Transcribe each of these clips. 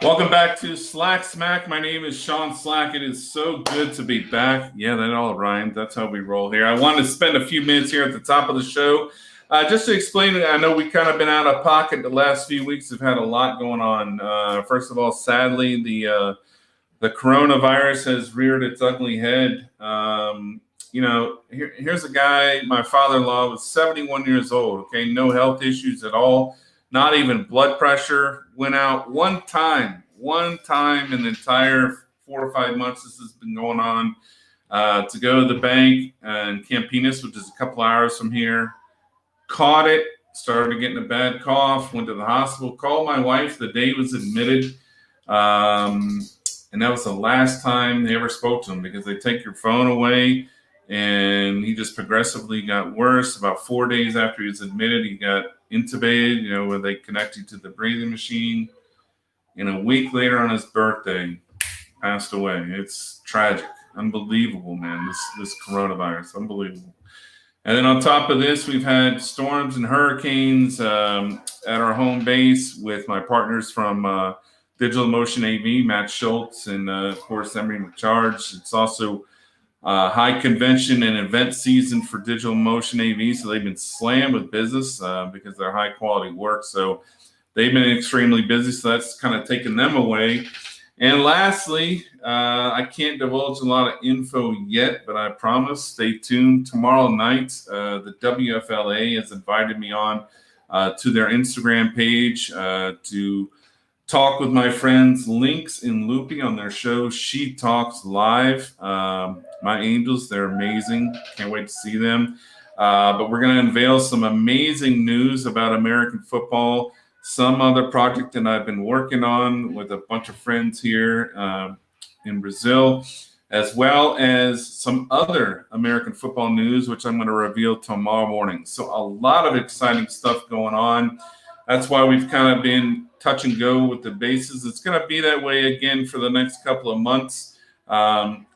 Welcome back to Slack Smack. My name is Sean Slack. It is so good to be back. Yeah, that all rhymed. That's how we roll here. I wanted to spend a few minutes here at the top of the show just to explain. I know we kind of been out of pocket the last few weeks. We've had a lot going on. First of all, sadly, the coronavirus has reared its ugly head. Here's a guy. My father-in-law was 71 years old. Okay, no health issues at all. Not even blood pressure. Went out one time in the entire 4 or 5 months this has been going on, to go to the bank in Campinas, which is a couple hours from here. Caught it, started getting a bad cough, went to the hospital, called my wife the day he was admitted. And that was the last time they ever spoke to him because they take your phone away. And he just progressively got worse. About 4 days after he was admitted, he got intubated, where they connect you to the breathing machine. And a week later on his birthday, passed away. It's tragic. Unbelievable, man, this coronavirus. Unbelievable. And then on top of this, we've had storms and hurricanes at our home base with my partners from Digital Motion AV, Matt Schultz, and of course, Emery McCharge. It's also high convention and event season for Digital Motion AV, so they've been slammed with business because they're high quality work. So they've been extremely busy, so that's kind of taken them away. And lastly, I can't divulge a lot of info yet, but I promise stay tuned. Tomorrow night, the WFLA has invited me on to their Instagram page to talk with my friends Lynx and Loopy on their show She Talks Live. My angels, they're amazing. Can't wait to see them. But we're going to unveil some amazing news about American football, some other project that I've been working on with a bunch of friends here in Brazil, as well as some other American football news, which I'm going to reveal tomorrow morning. So a lot of exciting stuff going on. That's why we've kind of been touch and go with the bases. It's going to be that way again for the next couple of months.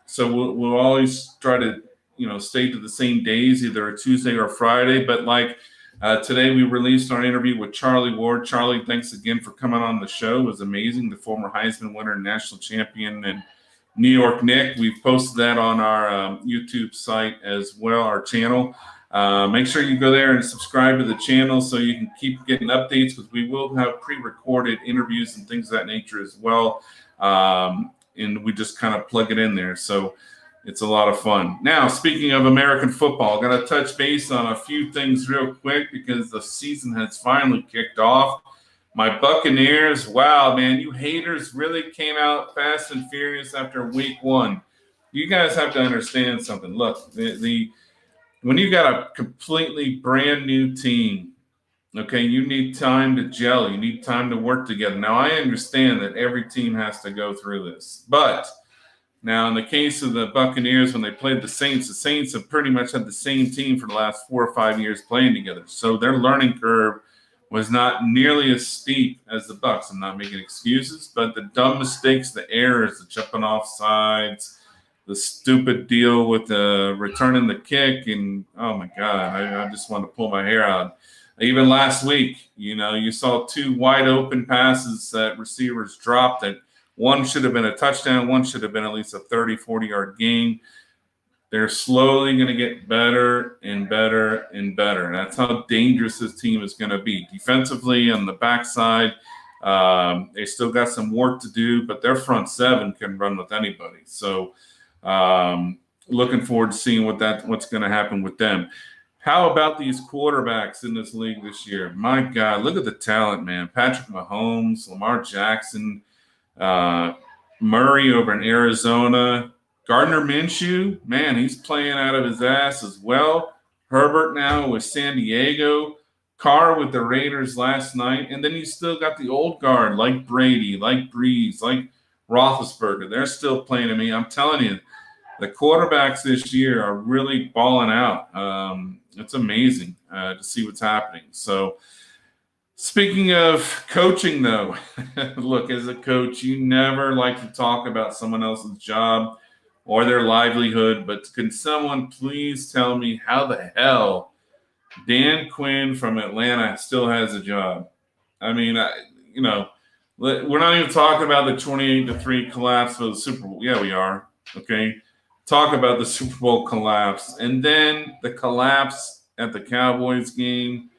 So we'll always try to, stay to the same days, either a Tuesday or a Friday. But like today, we released our interview with Charlie Ward. Charlie, thanks again for coming on the show. It was amazing. The former Heisman winner, national champion, and New York Knick. We've posted that on our YouTube site as well, our channel. Make sure you go there and subscribe to the channel so you can keep getting updates, because we will have pre-recorded interviews and things of that nature as well. And we just kind of plug it in there. So it's a lot of fun. Now, speaking of American football, I'm going to touch base on a few things real quick because the season has finally kicked off. My Buccaneers, wow, man, you haters really came out fast and furious after week one. You guys have to understand something. Look, when you got a completely brand new team, okay, you need time to gel. You need time to work together. Now, I understand that every team has to go through this. But now, in the case of the Buccaneers, when they played the Saints have pretty much had the same team for the last 4 or 5 years playing together. So their learning curve was not nearly as steep as the Bucs. I'm not making excuses, but the dumb mistakes, the errors, the jumping off sides, the stupid deal with the returning the kick, and oh my God, I just want to pull my hair out. Even last week, you saw 2 wide open passes that receivers dropped that one should have been a touchdown, one should have been at least a 30, 40-yard gain. They're slowly going to get better and better and better. That's how dangerous this team is going to be. Defensively on the backside, they still got some work to do, but their front seven can run with anybody. So looking forward to seeing what's going to happen with them. How about these quarterbacks in this league this year? My God, look at the talent, man. Patrick Mahomes, Lamar Jackson, Murray over in Arizona, Gardner Minshew, man, he's playing out of his ass as well. Herbert now with San Diego, Carr with the Raiders last night, and then you still got the old guard like Brady, like Breeze, like Roethlisberger. They're still playing to me. I'm telling you, the quarterbacks this year are really balling out. It's amazing to see what's happening. So, speaking of coaching, though, look, as a coach, you never like to talk about someone else's job or their livelihood, but can someone please tell me how the hell Dan Quinn from Atlanta still has a job? I mean, We're not even talking about the 28-3 collapse of the Super Bowl. Yeah, we are. Okay. Talk about the Super Bowl collapse. And then the collapse at the Cowboys game,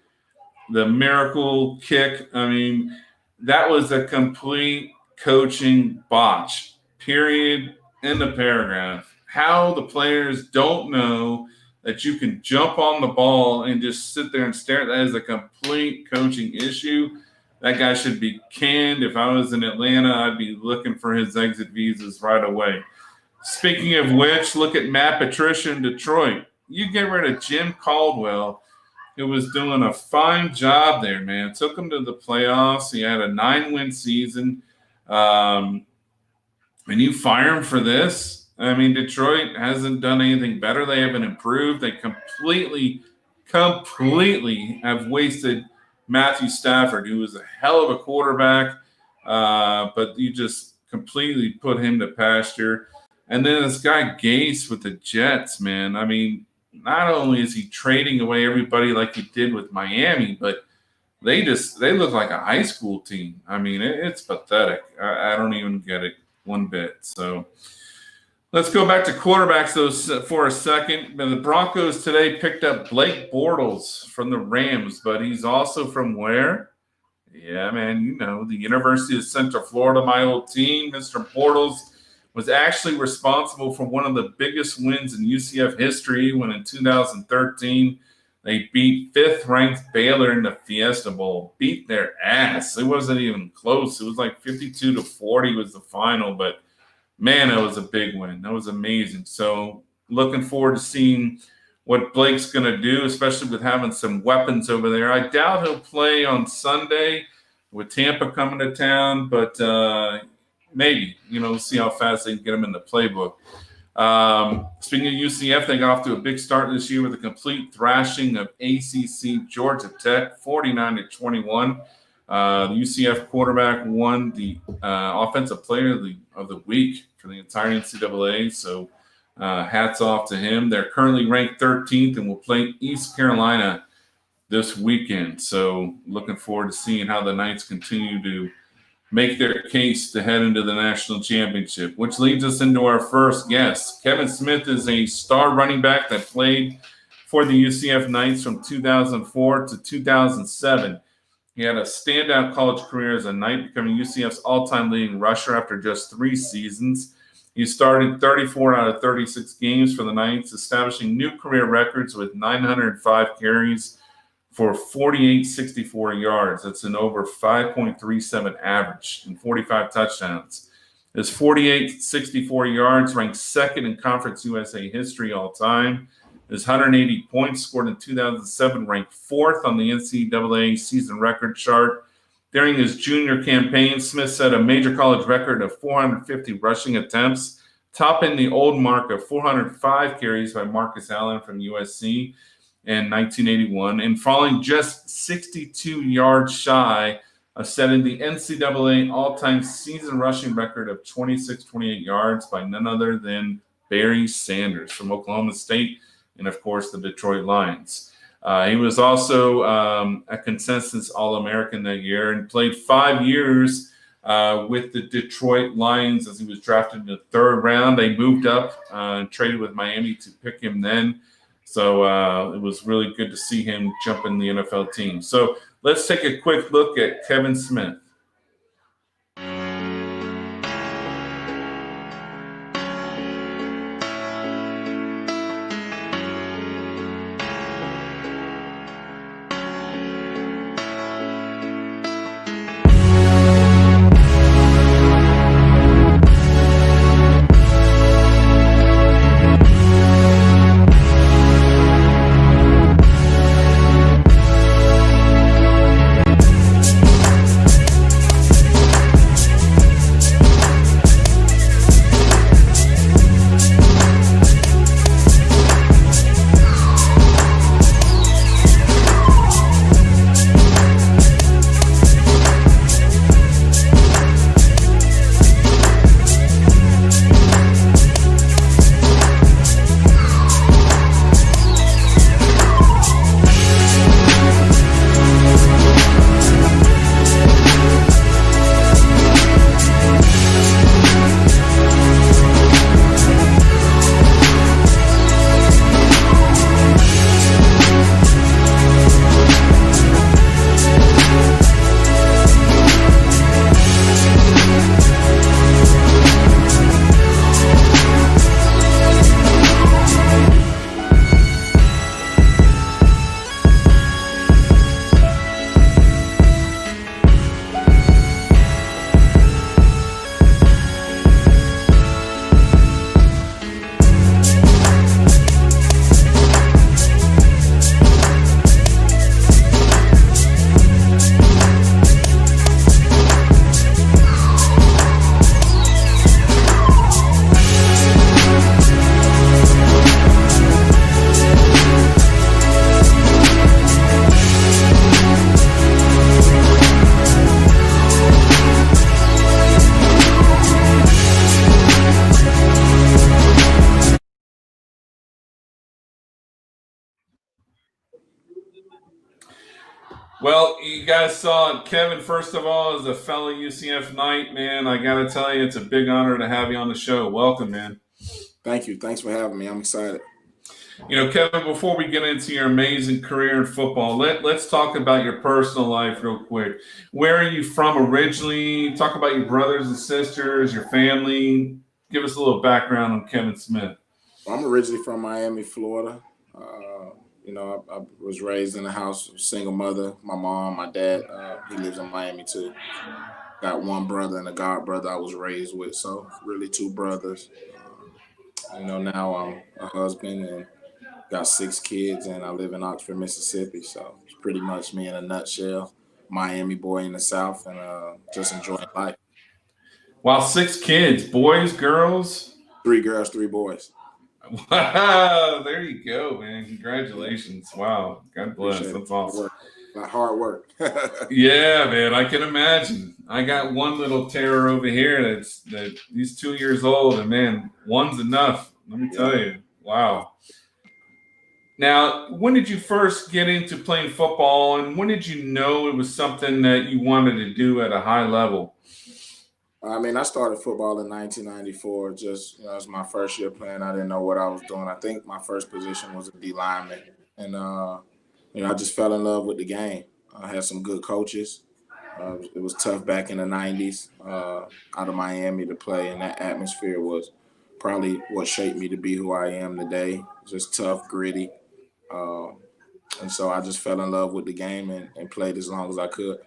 the miracle kick. I mean, that was a complete coaching botch, period. In the paragraph. How the players don't know that you can jump on the ball and just sit there and stare. That is a complete coaching issue. That guy should be canned. If I was in Atlanta, I'd be looking for his exit visas right away. Speaking of which, look at Matt Patricia in Detroit. You get rid of Jim Caldwell, who was doing a fine job there, man. Took him to the playoffs. He had a 9-win season. And you fire him for this? I mean, Detroit hasn't done anything better. They haven't improved. They completely have wasted Matthew Stafford, who was a hell of a quarterback, but you just completely put him to pasture. And then this guy Gase with the Jets, man. I mean, not only is he trading away everybody like he did with Miami, but they look like a high school team. I mean, it's pathetic. I don't even get it one bit. So let's go back to quarterbacks though for a second. The Broncos today picked up Blake Bortles from the Rams, but he's also from where? Yeah, man, you know, the University of Central Florida, my old team. Mr. Bortles was actually responsible for one of the biggest wins in UCF history when in 2013 they beat fifth-ranked Baylor in the Fiesta Bowl. Beat their ass. It wasn't even close. It was like 52-40 was the final, but man, that was a big win. That was amazing. So looking forward to seeing what Blake's going to do, especially with having some weapons over there. I doubt he'll play on Sunday with Tampa coming to town, but maybe, we'll see how fast they can get him in the playbook. Speaking of UCF, they got off to a big start this year with a complete thrashing of ACC Georgia Tech, 49-21. The UCF quarterback won the offensive player of the week for the entire NCAA. So hats off to him. They're currently ranked 13th and will play East Carolina this weekend. So looking forward to seeing how the Knights continue to make their case to head into the national championship, which leads us into our first guest. Kevin Smith is a star running back that played for the UCF Knights from 2004 to 2007. He had a standout college career as a Knight, becoming UCF's all-time leading rusher after just 3 seasons. He started 34 out of 36 games for the Knights, establishing new career records with 905 carries for 4864 yards. That's an over 5.37 average and 45 touchdowns. His 4864 yards ranked second in Conference USA history all time. His 180 points scored in 2007 ranked fourth on the NCAA season record chart. During his junior campaign, Smith set a major college record of 450 rushing attempts, topping the old mark of 405 carries by Marcus Allen from USC in 1981, and falling just 62 yards shy of setting the NCAA all-time season rushing record of 2628 yards by none other than Barry Sanders from Oklahoma State and, of course, the Detroit Lions. He was also a consensus All-American that year and played 5 years with the Detroit Lions as he was drafted in the 3rd round. They moved up and traded with Miami to pick him then. So it was really good to see him jump in the NFL team. So let's take a quick look at Kevin Smith. Well, you guys saw Kevin, first of all, as a fellow UCF Knight, man. I got to tell you, it's a big honor to have you on the show. Welcome, man. Thank you. Thanks for having me. I'm excited. Kevin, before we get into your amazing career in football, let's talk about your personal life real quick. Where are you from originally? Talk about your brothers and sisters, your family. Give us a little background on Kevin Smith. I'm originally from Miami, Florida. I was raised in a house of single mother. My mom, my dad, he lives in Miami too. Got one brother and a god brother I was raised with. So really two brothers. Now I'm a husband and got 6 kids, and I live in Oxford, Mississippi. So it's pretty much me in a nutshell. Miami boy in the South, and just enjoying life. Wow, 6 kids, boys, girls. 3 girls, 3 boys. Wow, there you go, man. Yeah, Congratulations. Wow. God bless. appreciate it. That's awesome. Work, like hard work. Yeah, man, I can imagine. I got one little terror over here that he's 2 years old, and man, one's enough. Let me Yeah. tell you. Wow. Now, when did you first get into playing football, and when did you know it was something that you wanted to do at a high level? I mean, I started football in 1994. Just it was my first year playing. I didn't know what I was doing. I think my first position was a D lineman, and I just fell in love with the game. I had some good coaches. It was tough back in the '90s, out of Miami to play, and that atmosphere was probably what shaped me to be who I am today. Just tough, gritty, um, and so I just fell in love with the game and played as long as I could.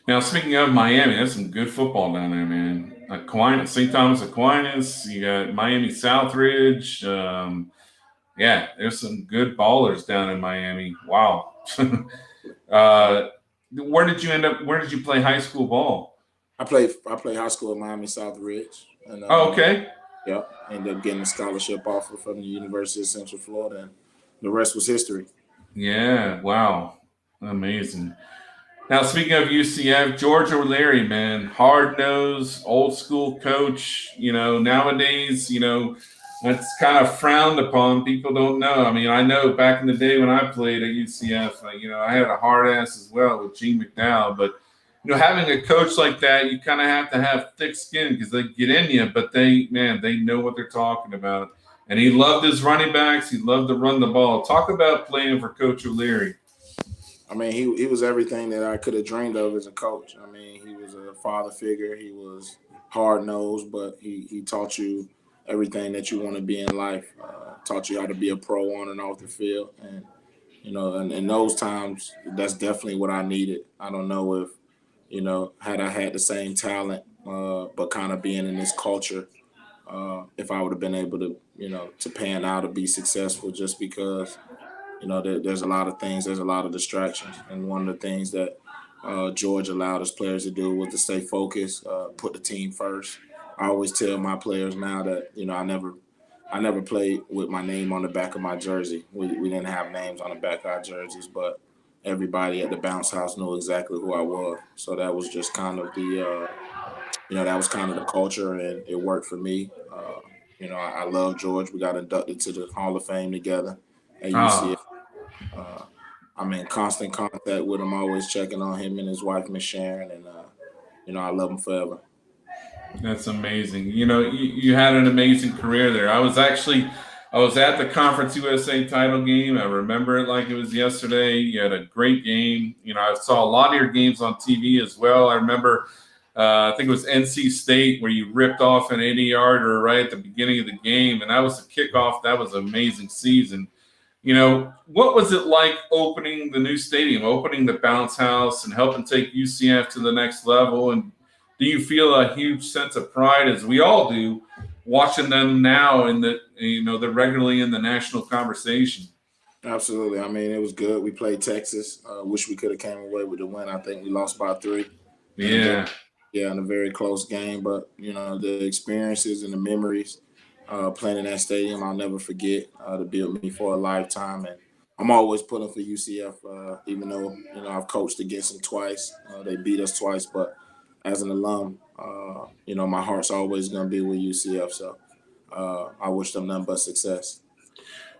Now, speaking of Miami, there's some good football down there, man. Aquinas, St. Thomas Aquinas, you got Miami Southridge. Yeah, there's some good ballers down in Miami. Wow. uh, where did you end up? Where did you play high school ball? I played high school at Miami South Ridge, and Oh, okay. yep, ended up getting a scholarship offer from the University of Central Florida, and the rest was history. Yeah, wow. Amazing. Now, speaking of UCF, George O'Leary, man, hard nosed, old school coach. Nowadays, that's kind of frowned upon. People don't know. I mean, I know back in the day when I played at UCF, I had a hard ass as well with Gene McDowell. But, having a coach like that, you kind of have to have thick skin because they get in you, but they know what they're talking about. And he loved his running backs. He loved to run the ball. Talk about playing for Coach O'Leary. I mean, he was everything that I could have dreamed of as a coach. I mean, he was a father figure. He was hard nosed, but he taught you everything that you want to be in life. Taught you how to be a pro on and off the field, and and in those times, that's definitely what I needed. I don't know if had I had the same talent, but kind of being in this culture, if I would have been able to to pan out to be successful, just because there's a lot of things, there's a lot of distractions, and one of the things that George allowed his players to do was to stay focused, put the team first. I always tell my players now that I never played with my name on the back of my jersey. We didn't have names on the back of our jerseys, but everybody at the bounce house knew exactly who I was. So that was just kind of that was kind of the culture, and it worked for me. I love George. We got inducted to the Hall of Fame together at UCF. Ah, Uh, I'm in constant contact with him, always checking on him and his wife, Miss Sharon, and I love him forever. that's amazing. You had an amazing career there. I was at the Conference USA title game. I remember it like it was yesterday. You had a great game. I saw a lot of your games on TV as well. I remember, I think it was NC State where you ripped off an 80-yarder right at the beginning of the game, and that was the kickoff. That was an amazing season. What was it like opening the new stadium, opening the bounce house, and helping take UCF to the next level? And do you feel a huge sense of pride, as we all do, watching them now in they're regularly in the national conversation? Absolutely. I mean, it was good. We played Texas. Wish we could have came away with the win. I think we lost by 3 in a very Yeah. in a very close game. But the experiences and the memories playing in that stadium, I'll never forget. To be with me for a lifetime, and I'm always pulling for UCF. Even though I've coached against them twice, they beat us twice. But as an alum, my heart's always going to be with UCF. So I wish them nothing but success.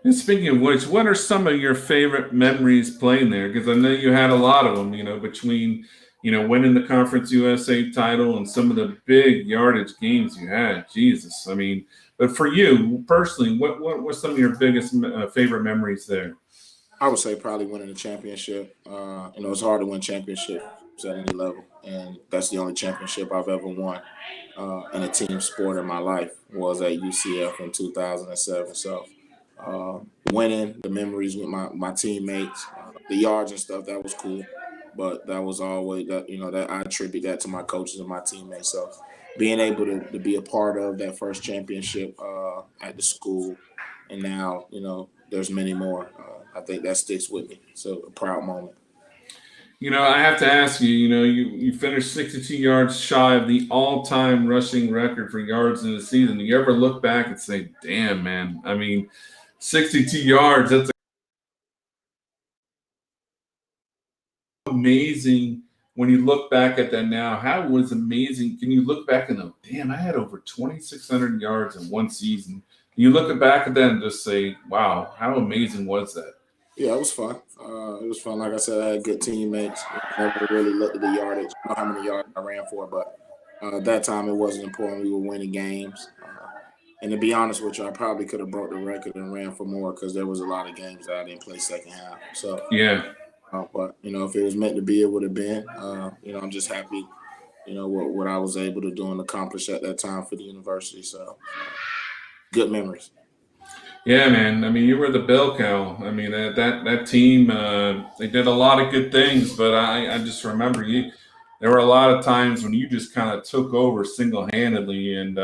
And speaking of which, what are some of your favorite memories playing there? Because I know you had a lot of them, between, winning the Conference USA title and some of the big yardage games you had. Jesus. I mean, but for you personally, what were some of your biggest favorite memories there? I would say probably winning the championship. It's hard to win championships at any level, and that's the only championship I've ever won in a team sport in my life was at UCF in 2007. So, uh, winning the memories with my teammates, the yards and stuff, that was cool. But that was always that that I attribute that to my coaches and my teammates. So, being able to be a part of that first championship at the school, and now there's many more. I think that sticks with me. So a proud moment. I have to ask you, you finished 62 yards shy of the all time rushing record for yards in a season. Do you ever look back and say, damn, man, I mean, 62 yards, that's amazing when you look back at that now. How was amazing? Can you look back and go, damn, I had over 2,600 yards in one season? Can you look back at that and just say, wow, how amazing was that? Yeah, it was fun. It was fun. Like I said, I had good teammates. Never really looked at the yardage. I don't know how many yards I ran for, but at that time it wasn't important. We were winning games. And to be honest with you, I probably could have broke the record and ran for more because there was a lot of games that I didn't play second half. So, Yeah. but if it was meant to be, it would have been. I'm just happy. What I was able to do and accomplish at that time for the university. So, good memories. Yeah, man. I mean, you were the bell cow. I mean, that team, they did a lot of good things, but I just remember you. There were a lot of times when you just kind of took over single handedly, and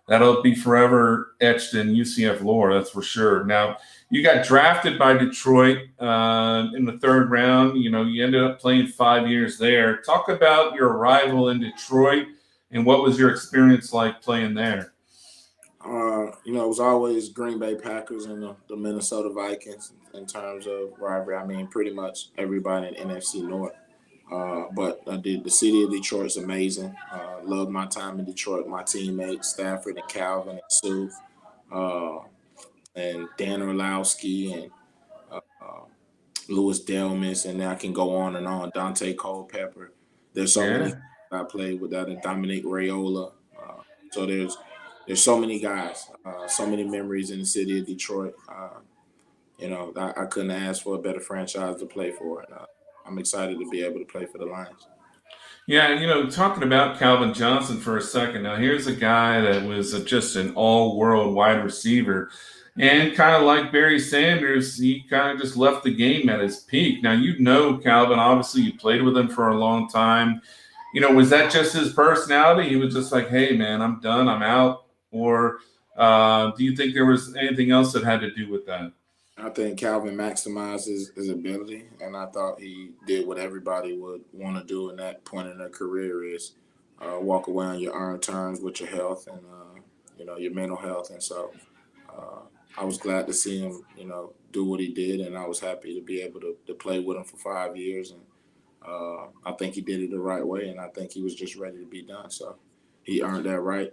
that'll be forever etched in UCF lore. That's for sure. Now, you got drafted by Detroit in the third round. You ended up playing 5 years there. Talk about your arrival in Detroit and what was your experience like playing there. It was always Green Bay Packers and the Minnesota Vikings in terms of rivalry. I mean, pretty much everybody in NFC North. But I did. The city of Detroit's amazing. Loved my time in Detroit. My teammates, Stafford and Calvin and Sue, uh, and Dan Orlowski and uh, Louis Delmas, and I can go on and on. Dante Culpepper. There's so many Yeah. I played with that, and Dominic Raiola. So there's so many guys, so many memories in the city of Detroit. I couldn't ask for a better franchise to play for. And, I'm excited to be able to play for the Lions. Yeah, talking about Calvin Johnson for a second. Now, here's a guy that was just an all world wide receiver. And kind of like Barry Sanders, he kind of just left the game at his peak. Now, Calvin, obviously, you played with him for a long time. Was that just his personality? He was just like, hey, man, I'm done, I'm out. Or do you think there was anything else that had to do with that? I think Calvin maximized his ability, and I thought he did what everybody would want to do in that point in their career is walk away on your earned terms with your health and your mental health. And so uh, I was glad to see him, do what he did, and I was happy to be able to play with him for 5 years. And I think he did it the right way, and I think he was just ready to be done. So he earned that right.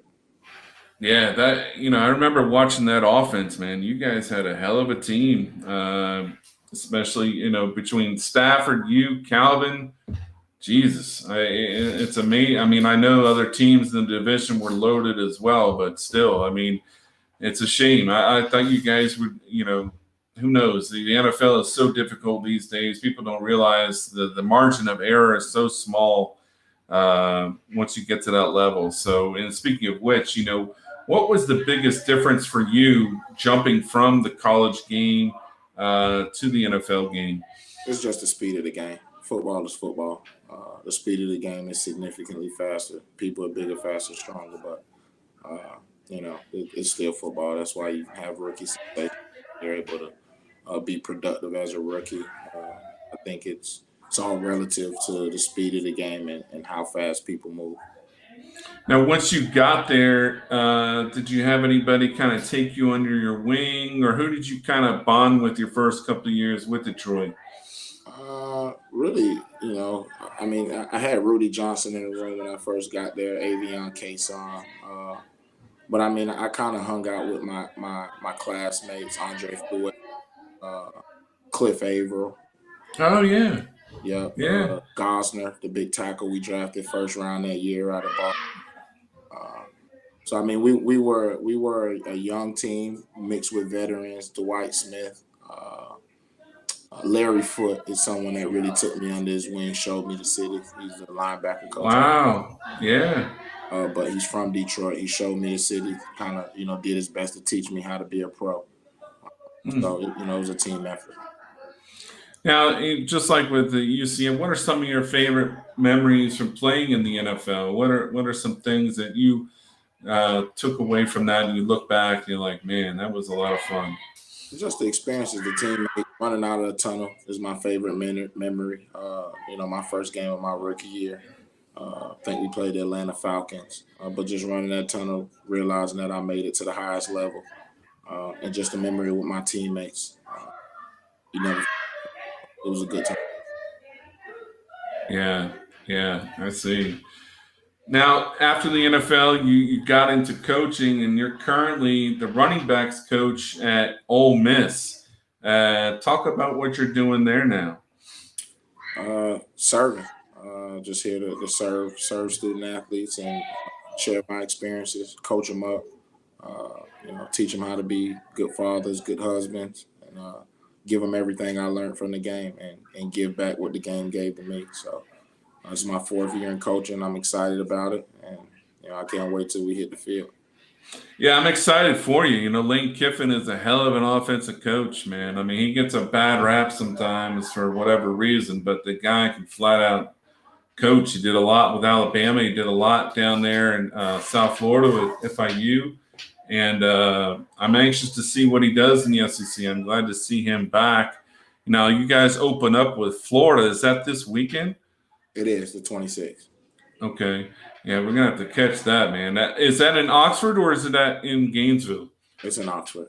Yeah, I remember watching that offense, man. You guys had a hell of a team, especially, between Stafford, you, Calvin. Jesus, it's amazing. I mean, I know other teams in the division were loaded as well, but still, I mean, it's a shame. I thought you guys would, who knows? The NFL is so difficult these days. People don't realize the margin of error is so small once you get to that level. So, and speaking of which, what was the biggest difference for you jumping from the college game to the NFL game? It's just the speed of the game. Football is football. The speed of the game is significantly faster. People are bigger, faster, stronger, but it's still football. That's why you have rookies. They're able to be productive as a rookie. I think it's all relative to the speed of the game and how fast people move. Now, once you got there, did you have anybody kind of take you under your wing, or who did you kind of bond with your first couple of years with Detroit? Really, I mean, I had Rudy Johnson in the room when I first got there, Avion Kason. But I mean, I kind of hung out with my classmates, Andre Fluid, uh, Cliff Averill, Oh yeah, yep, yeah. Gosner, the big tackle we drafted first round that year out of Boston. Uh, so I mean, we were a young team mixed with veterans. Dwight Smith, Larry Foote is someone that really took me under his wing, showed me the city. He's a linebacker coach, Wow. Yeah. but he's from Detroit. He showed me the city, kind of did his best to teach me how to be a pro. Mm. So it was a team effort. Now, just like with the UCM, what are some of your favorite memories from playing in the NFL? What are some things that you took away from that, and you look back, and you're like, man, that was a lot of fun. Just the experiences, the teammate running out of the tunnel is my favorite memory. My first game of my rookie year. I think we played the Atlanta Falcons, but just running that tunnel, realizing that I made it to the highest level, and just a memory with my teammates. You never, it was a good time. Yeah, yeah, I see. Now, after the NFL, you got into coaching, and you're currently the running backs coach at Ole Miss. Talk about what you're doing there now. Serving, just here to serve student athletes and share my experiences, coach them up, teach them how to be good fathers, good husbands, and give them everything I learned from the game and give back what the game gave to me. So it's my fourth year in coaching. I'm excited about it, and I can't wait till we hit the field. Yeah, I'm excited for you. Lane Kiffin is a hell of an offensive coach, man. I mean, he gets a bad rap sometimes for whatever reason, but the guy can flat out coach. He did a lot with Alabama. He did a lot down there in South Florida with FIU. And I'm anxious to see what he does in the SEC. I'm glad to see him back. Now, you guys open up with Florida. Is that this weekend? It is the 26th. Okay. Yeah, we're gonna have to catch that, man. Is that in Oxford or is it in Gainesville? It's in Oxford.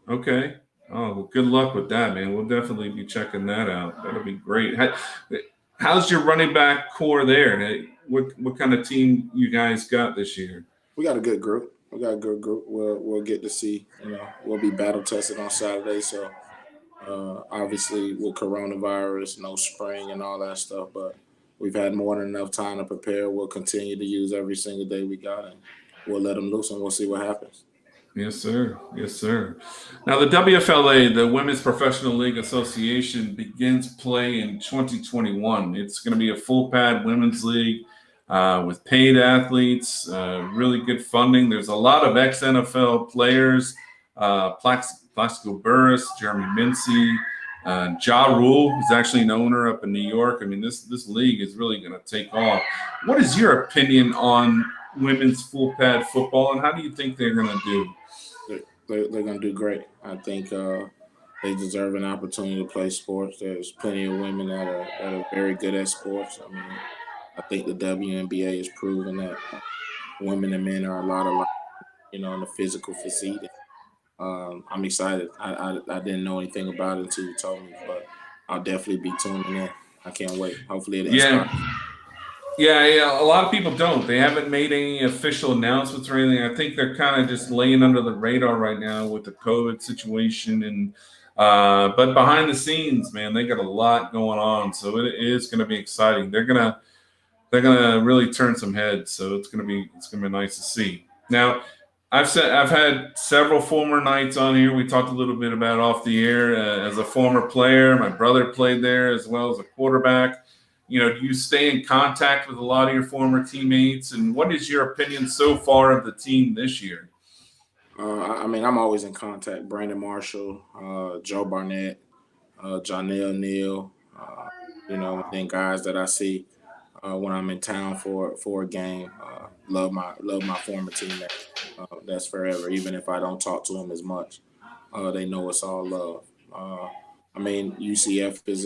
Okay. Oh, well, good luck with that, man. We'll definitely be checking that out. That'll be great. How's your running back core there? What kind of team you guys got this year? We got a good group. We got a good group. We'll get to see. We'll be battle tested on Saturday. So obviously with coronavirus, no spring and all that stuff, but we've had more than enough time to prepare. We'll continue to use every single day we got, and we'll let them loose and we'll see what happens. Yes, sir. Yes, sir. Now, the WFLA, the Women's Professional League Association, begins play in 2021. It's going to be a full pad women's league with paid athletes, really good funding. There's a lot of ex NFL players, Plaxico Burris, Jeremy Mincy, Ja Rule, who's actually an owner up in New York. I mean, this league is really going to take off. What is your opinion on women's full pad football, and how do you think they're going to do? They're going to do great. I think they deserve an opportunity to play sports. There's plenty of women that are very good at sports. I mean, I think the WNBA has proven that women and men are a lot alike, in the physical physique. I'm excited. I didn't know anything about it until you told me, but I'll definitely be tuning in. I can't wait. Hopefully it inspires. Yeah. Yeah. A lot of people don't. They haven't made any official announcements or anything. I think they're kind of just laying under the radar right now with the COVID situation, and but behind the scenes, man, they got a lot going on. So it is going to be exciting. They're gonna really turn some heads. So it's gonna be nice to see. Now, I've had several former Knights on here. We talked a little bit about off the air as a former player. My brother played there as well as a quarterback. Do you stay in contact with a lot of your former teammates? And what is your opinion so far of the team this year? I mean, I'm always in contact. Brandon Marshall, Joe Barnett, Janelle Neal, and then guys that I see when I'm in town for a game. Love my former teammates. That's forever. Even if I don't talk to them as much, they know it's all love. I mean, UCF is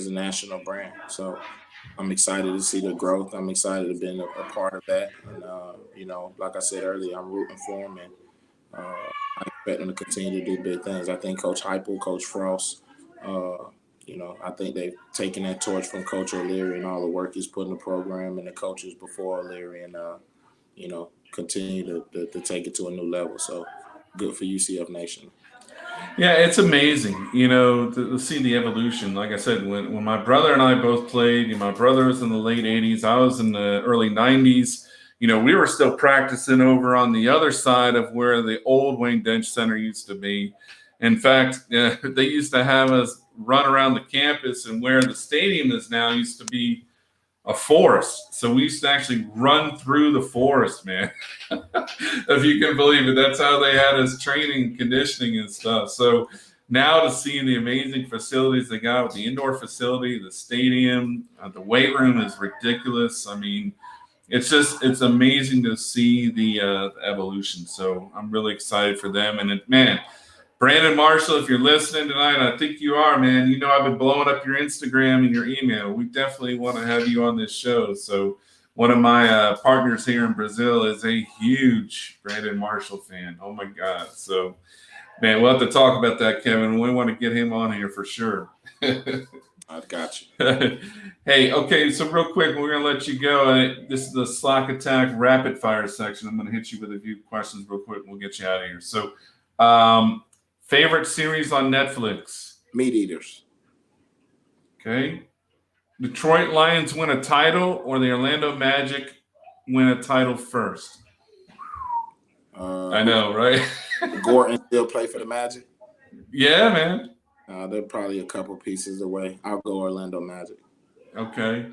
a national brand, so I'm excited to see the growth. I'm excited to be a part of that, and like I said earlier, I'm rooting for them, and I expect them to continue to do big things. I think Coach Heupel, Coach Frost, I think they've taken that torch from Coach O'Leary and all the work he's put in the program and the coaches before O'Leary, and continue to take it to a new level. So good for UCF Nation. Yeah, it's amazing, to see the evolution. Like I said, when my brother and I both played, my brother was in the late 80s, I was in the early 90s. We were still practicing over on the other side of where the old Wayne Dench Center used to be. In fact, they used to have us run around the campus, and where the stadium is now used to be a forest. So we used to actually run through the forest, man. If you can believe it, that's how they had us training, conditioning, and stuff. So now to see the amazing facilities they got with the indoor facility, the stadium, the weight room is ridiculous. I mean, it's amazing to see the evolution. So I'm really excited for them. And man, Brandon Marshall, if you're listening tonight, I think you are, man. I've been blowing up your Instagram and your email. We definitely want to have you on this show. So one of my partners here in Brazil is a huge Brandon Marshall fan. Oh, my God. So, man, we'll have to talk about that, Kevin. We want to get him on here for sure. I got you. Hey, okay, so real quick, we're going to let you go. This is the Slack Attack rapid fire section. I'm going to hit you with a few questions real quick, and we'll get you out of here. So, favorite series on Netflix? Meat Eaters. Okay. Detroit Lions win a title, or the Orlando Magic win a title first? I know, right? Gordon still play for the Magic? Yeah, man. They're probably a couple pieces away. I'll go Orlando Magic. Okay.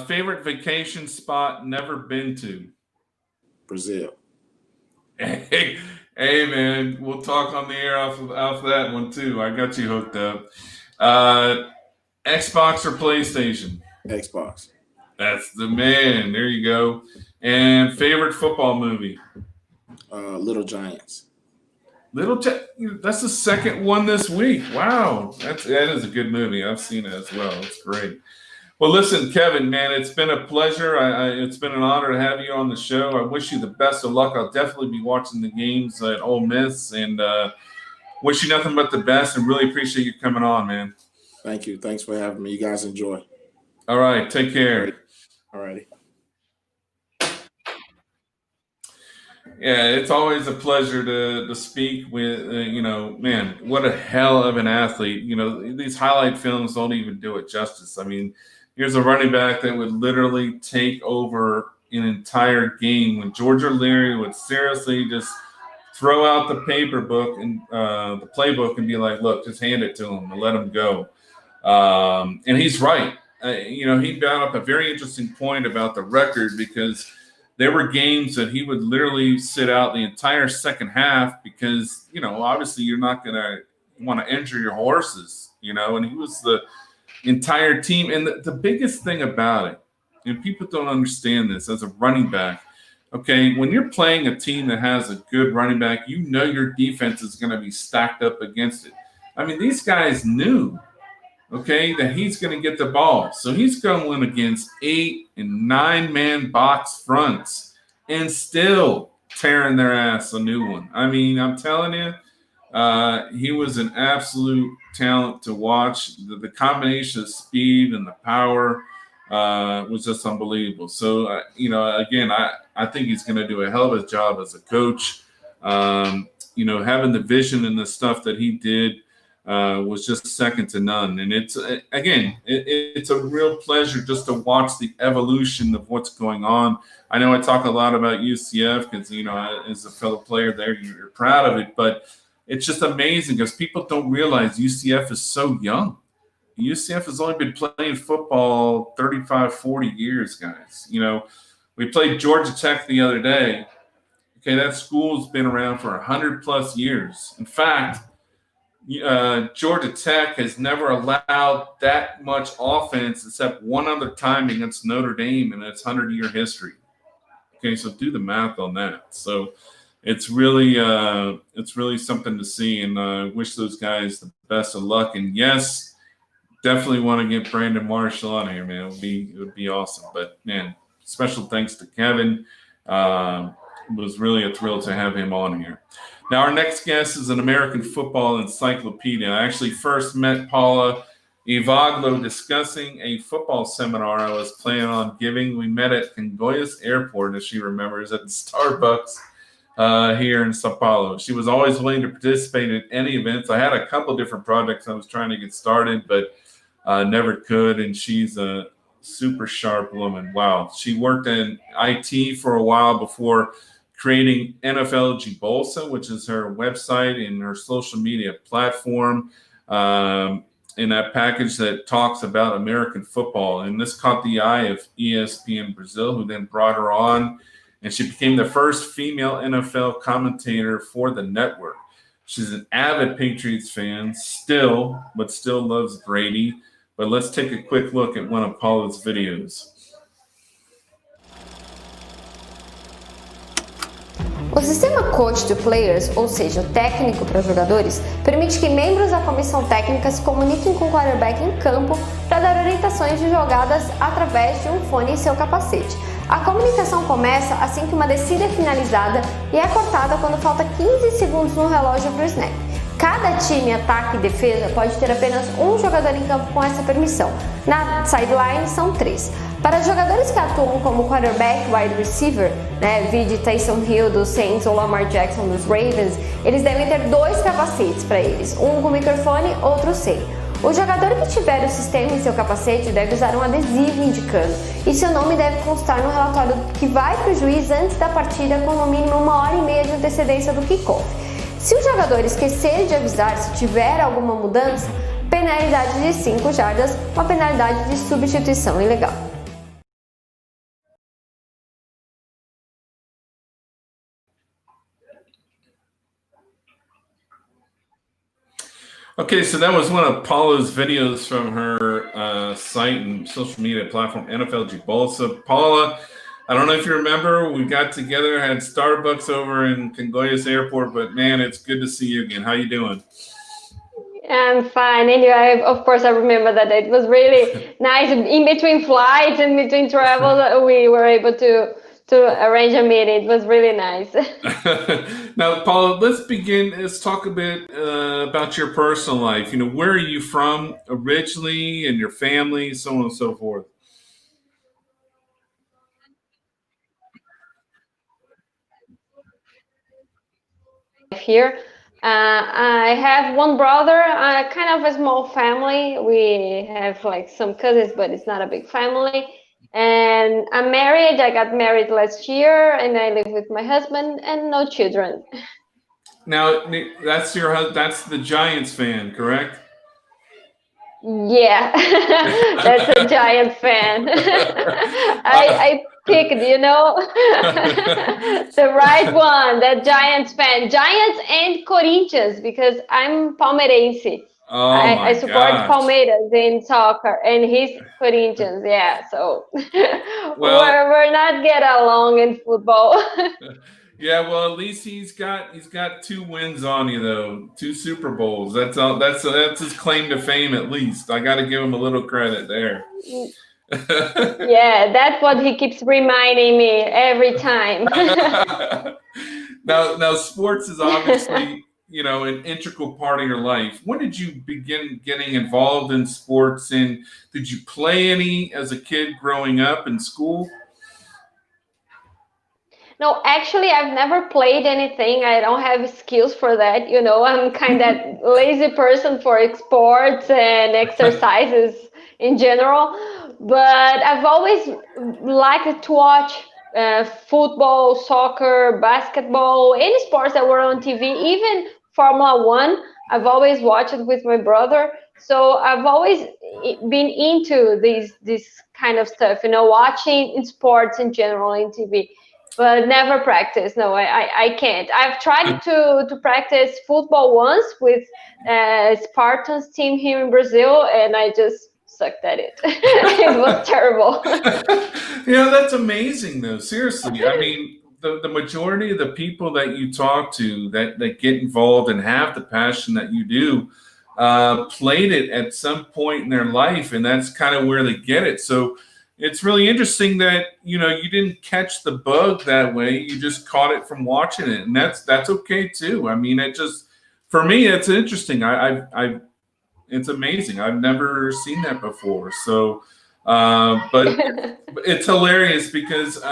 Favorite vacation spot never been to? Brazil. Hey, man, we'll talk on the air off that one too. I got you hooked up. Xbox or PlayStation? Xbox. That's the man. There you go. And favorite football movie? Little Giants. That's the second one this week. Wow, that is a good movie. I've seen it as well. It's great. Well, listen, Kevin, man, it's been a pleasure. It's been an honor to have you on the show. I wish you the best of luck. I'll definitely be watching the games at Ole Miss, and wish you nothing but the best, and really appreciate you coming on, man. Thank you. Thanks for having me. You guys enjoy. All right. Take care. All righty. Yeah, it's always a pleasure to speak with, man, what a hell of an athlete. These highlight films don't even do it justice. I mean, here's a running back that would literally take over an entire game when George O'Leary would seriously just throw out the paper book and the playbook and be like, look, just hand it to him and let him go. And he's right. He brought up a very interesting point about the record, because there were games that he would literally sit out the entire second half because, obviously you're not going to want to injure your horses, and he was the entire team. And the biggest thing about it, and people don't understand this as a running back, okay, when you're playing a team that has a good running back, your defense is going to be stacked up against it. I mean, these guys knew, okay, that he's going to get the ball. So he's going against 8 and 9-man box fronts and still tearing their ass a new one. I mean, I'm telling you, he was an absolute talent to watch. The combination of speed and the power was just unbelievable. So, again, I think he's going to do a hell of a job as a coach. Having the vision and the stuff that he did was just second to none. And it's a real pleasure just to watch the evolution of what's going on. I know I talk a lot about UCF because, as a fellow player there, you're proud of it, but it's just amazing because people don't realize UCF is so young. UCF has only been playing football 35, 40 years, guys. We played Georgia Tech the other day. Okay, that school's been around for 100+ years. In fact, Georgia Tech has never allowed that much offense except one other time against Notre Dame in its 100-year history. Okay, so do the math on that. So it's really something to see, and I wish those guys the best of luck. And yes, definitely want to get Brandon Marshall on here, man. It would be awesome. But man, special thanks to Kevin. It was really a thrill to have him on here. Now, our next guest is an American football encyclopedia. I actually first met Paula Ivoglo discussing a football seminar I was planning on giving. We met at Congonhas Airport, as she remembers, at the Starbucks here in Sao Paulo. She was always willing to participate in any events. I had a couple different projects I was trying to get started, but never could. And she's a super sharp woman. Wow. She worked in IT for a while before creating NFL Bolsa, which is her website and her social media platform. In that package that talks about American football. And this caught the eye of ESPN Brazil, who then brought her on, and she became the first female NFL commentator for the network. She's an avid Patriots fan still, but still loves Brady. But let's take a quick look at one of Paula's videos. O sistema Coach to Players, ou seja, o técnico para jogadores, permite que membros da comissão técnica se comuniquem com o quarterback em campo para dar orientações de jogadas através de um fone em seu capacete. A comunicação começa assim que uma descida é finalizada e é cortada quando falta 15 segundos no relógio para o snap. Cada time, ataque e defesa, pode ter apenas um jogador em campo com essa permissão. Na sideline são 3. Para jogadores que atuam como quarterback, wide receiver, vide Taysom Hill dos Saints ou Lamar Jackson dos Ravens, eles devem ter 2 capacetes para eles, um com microfone, outro sem. O jogador que tiver o sistema em seu capacete deve usar um adesivo indicando, e seu nome deve constar no relatório que vai para o juiz antes da partida com no mínimo 1h30 de antecedência do kickoff. Se o jogador esquecer de avisar se tiver alguma mudança, penalidade de 5 jardas, uma penalidade de substituição ilegal. Okay, so that was one of Paula's videos from her site and social media platform, NFL Bolsa. Paula, I don't know if you remember, we got together, had Starbucks over in Congonhas Airport, but man, it's good to see you again. How you doing? I'm fine. And of course, I remember that it was really nice. In between flights and between travel, we were able to arrange a meeting. It was really nice. Now, Paula, let's begin. Let's talk a bit about your personal life. You know, where are you from originally and your family, so on and so forth? Here, I have one brother, kind of a small family. We have like some cousins, but it's not a big family. And I'm married. I got married last year, and I live with my husband and no children. Now, that's the Giants fan, correct? Yeah, that's a Giant fan. I picked, the right one, the Giants fan. Giants and Corinthians, because I'm Palmeirense. Oh, I support Palmeiras in soccer, and he's Corinthians. Yeah, so well, we're not get along in football. Yeah, well, at least he's got 2 wins on you though, 2 Super Bowls. That's all. That's his claim to fame. At least I got to give him a little credit there. Yeah, that's what he keeps reminding me every time. Now, sports is obviously an integral part of your life. When did you begin getting involved in sports, and did you play any as a kid growing up in school? No, actually, I've never played anything. I don't have skills for that. I'm kind of lazy person for sports and exercises in general. But I've always liked to watch football, soccer, basketball, any sports that were on TV, even Formula One. I've always watched it with my brother. So I've always been into this kind of stuff, watching in sports in general in TV. But never practice. No, I can't. I've tried to practice football once with Spartans team here in Brazil, and I just sucked at it. It was terrible. That's amazing, though. Seriously, I mean, the majority of the people that you talk to that get involved and have the passion that you do played it at some point in their life, and that's kind of where they get it. So it's really interesting that you didn't catch the bug that way. You just caught it from watching it, and that's okay too. I mean, for me, it's interesting. I it's amazing. I've never seen that before. So, but it's hilarious because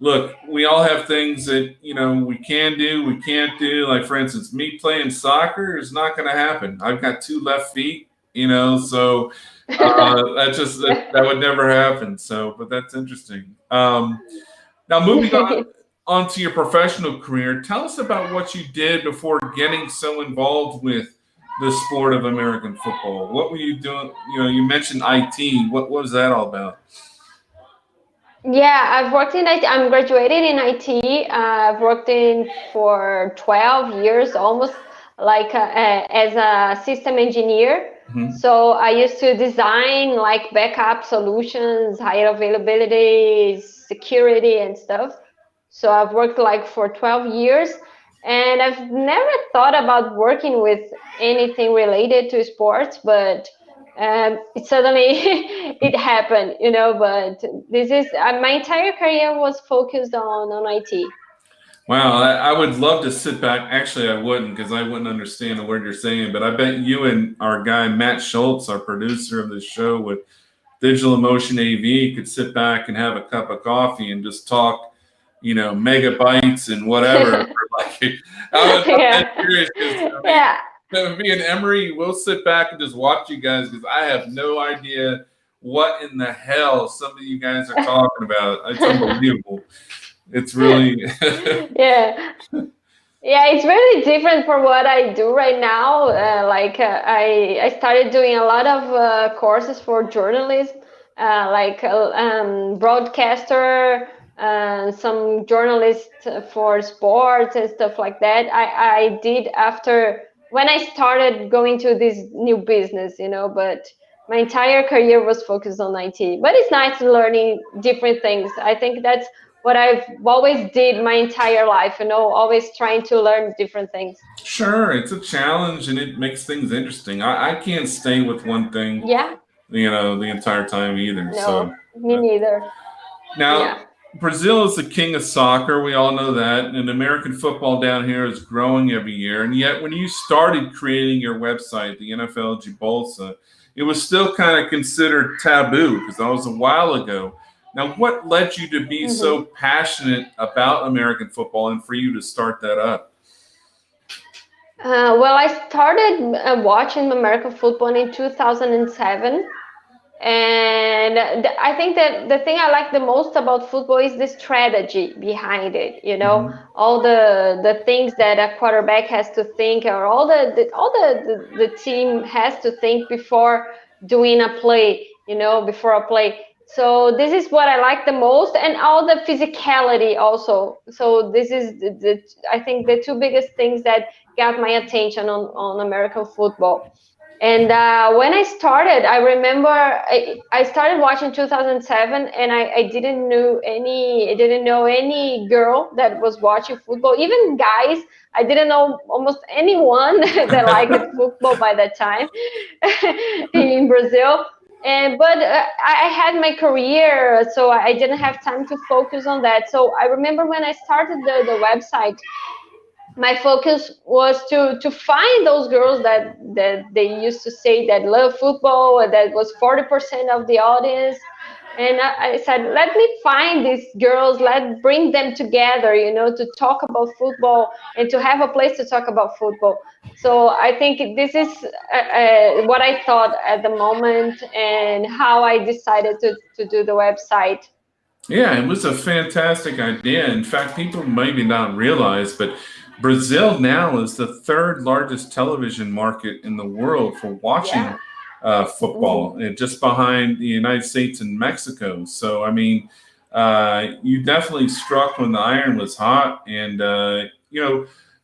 look, we all have things that we can do, we can't do. Like for instance, me playing soccer is not going to happen. I've got two left feet, so that would never happen. So, but that's interesting. Now moving on to your professional career, tell us about what you did before getting so involved with the sport of American football. What were you doing? You mentioned IT. What was that all about? Yeah, I've worked in IT. I'm graduated in IT. I've worked in for 12 years, almost like as a system engineer. Mhm. So I used to design like backup solutions, high availability, security, and stuff. So I've worked like for 12 years, and I've never thought about working with anything related to sports, but it suddenly it happened, but this is my entire career was focused on IT. Wow, I would love to sit back. Actually, I wouldn't because I wouldn't understand the word you're saying. But I bet you and our guy Matt Schultz, our producer of the show with Digital Emotion AV, could sit back and have a cup of coffee and just talk, megabytes and whatever. I'm Yeah. curious because Yeah. me and Emery, we'll sit back and just watch you guys because I have no idea what in the hell some of you guys are talking about. It's unbelievable. It's really Yeah. Yeah, it's really different from what I do right now. I started doing a lot of courses for journalism, broadcaster, some journalists for sports and stuff like that. I did after when I started going to this new business, but my entire career was focused on IT. But it's nice learning different things. I think that's what I've always did my entire life, always trying to learn different things. sure, it's a challenge and it makes things interesting. I can't stay with one thing, Yeah, the entire time either. So no, me neither. now Yeah. Brazil is the king of soccer. We all know that. And American football down here is growing every year. And yet, when you started creating your website, the NFL Bolsa, it was still kind of considered taboo because that was a while ago. Now, what led you to be so passionate about American football and for you to start that up? Well, I started watching American football in 2007. And I think that the thing I like the most about football is the strategy behind it. Mhm. All the things that a quarterback has to think, or all the team has to think before doing a play. Before a play. So this is what I like the most, and all the physicality also. So this is I think the two biggest things that got my attention on American football. And when I started, I remember I started watching 2007, and I didn't know any girl that was watching football, even guys. I didn't know almost anyone that liked football by that time in Brazil. But I had my career, so I didn't have time to focus on that. So I remember when I started the website, my focus was to find those girls that they used to say that love football, that was 40% of the audience. And I said, let me find these girls, let bring them together, to talk about football and to have a place to talk about football. So I think this is what I thought at the moment, and how I decided to do the website. Yeah, it was a fantastic idea. In fact, people maybe not realize, but Brazil now is the third largest television market in the world for watching Yeah. football, just behind the United States and Mexico. So, I mean, you definitely struck when the iron was hot. And,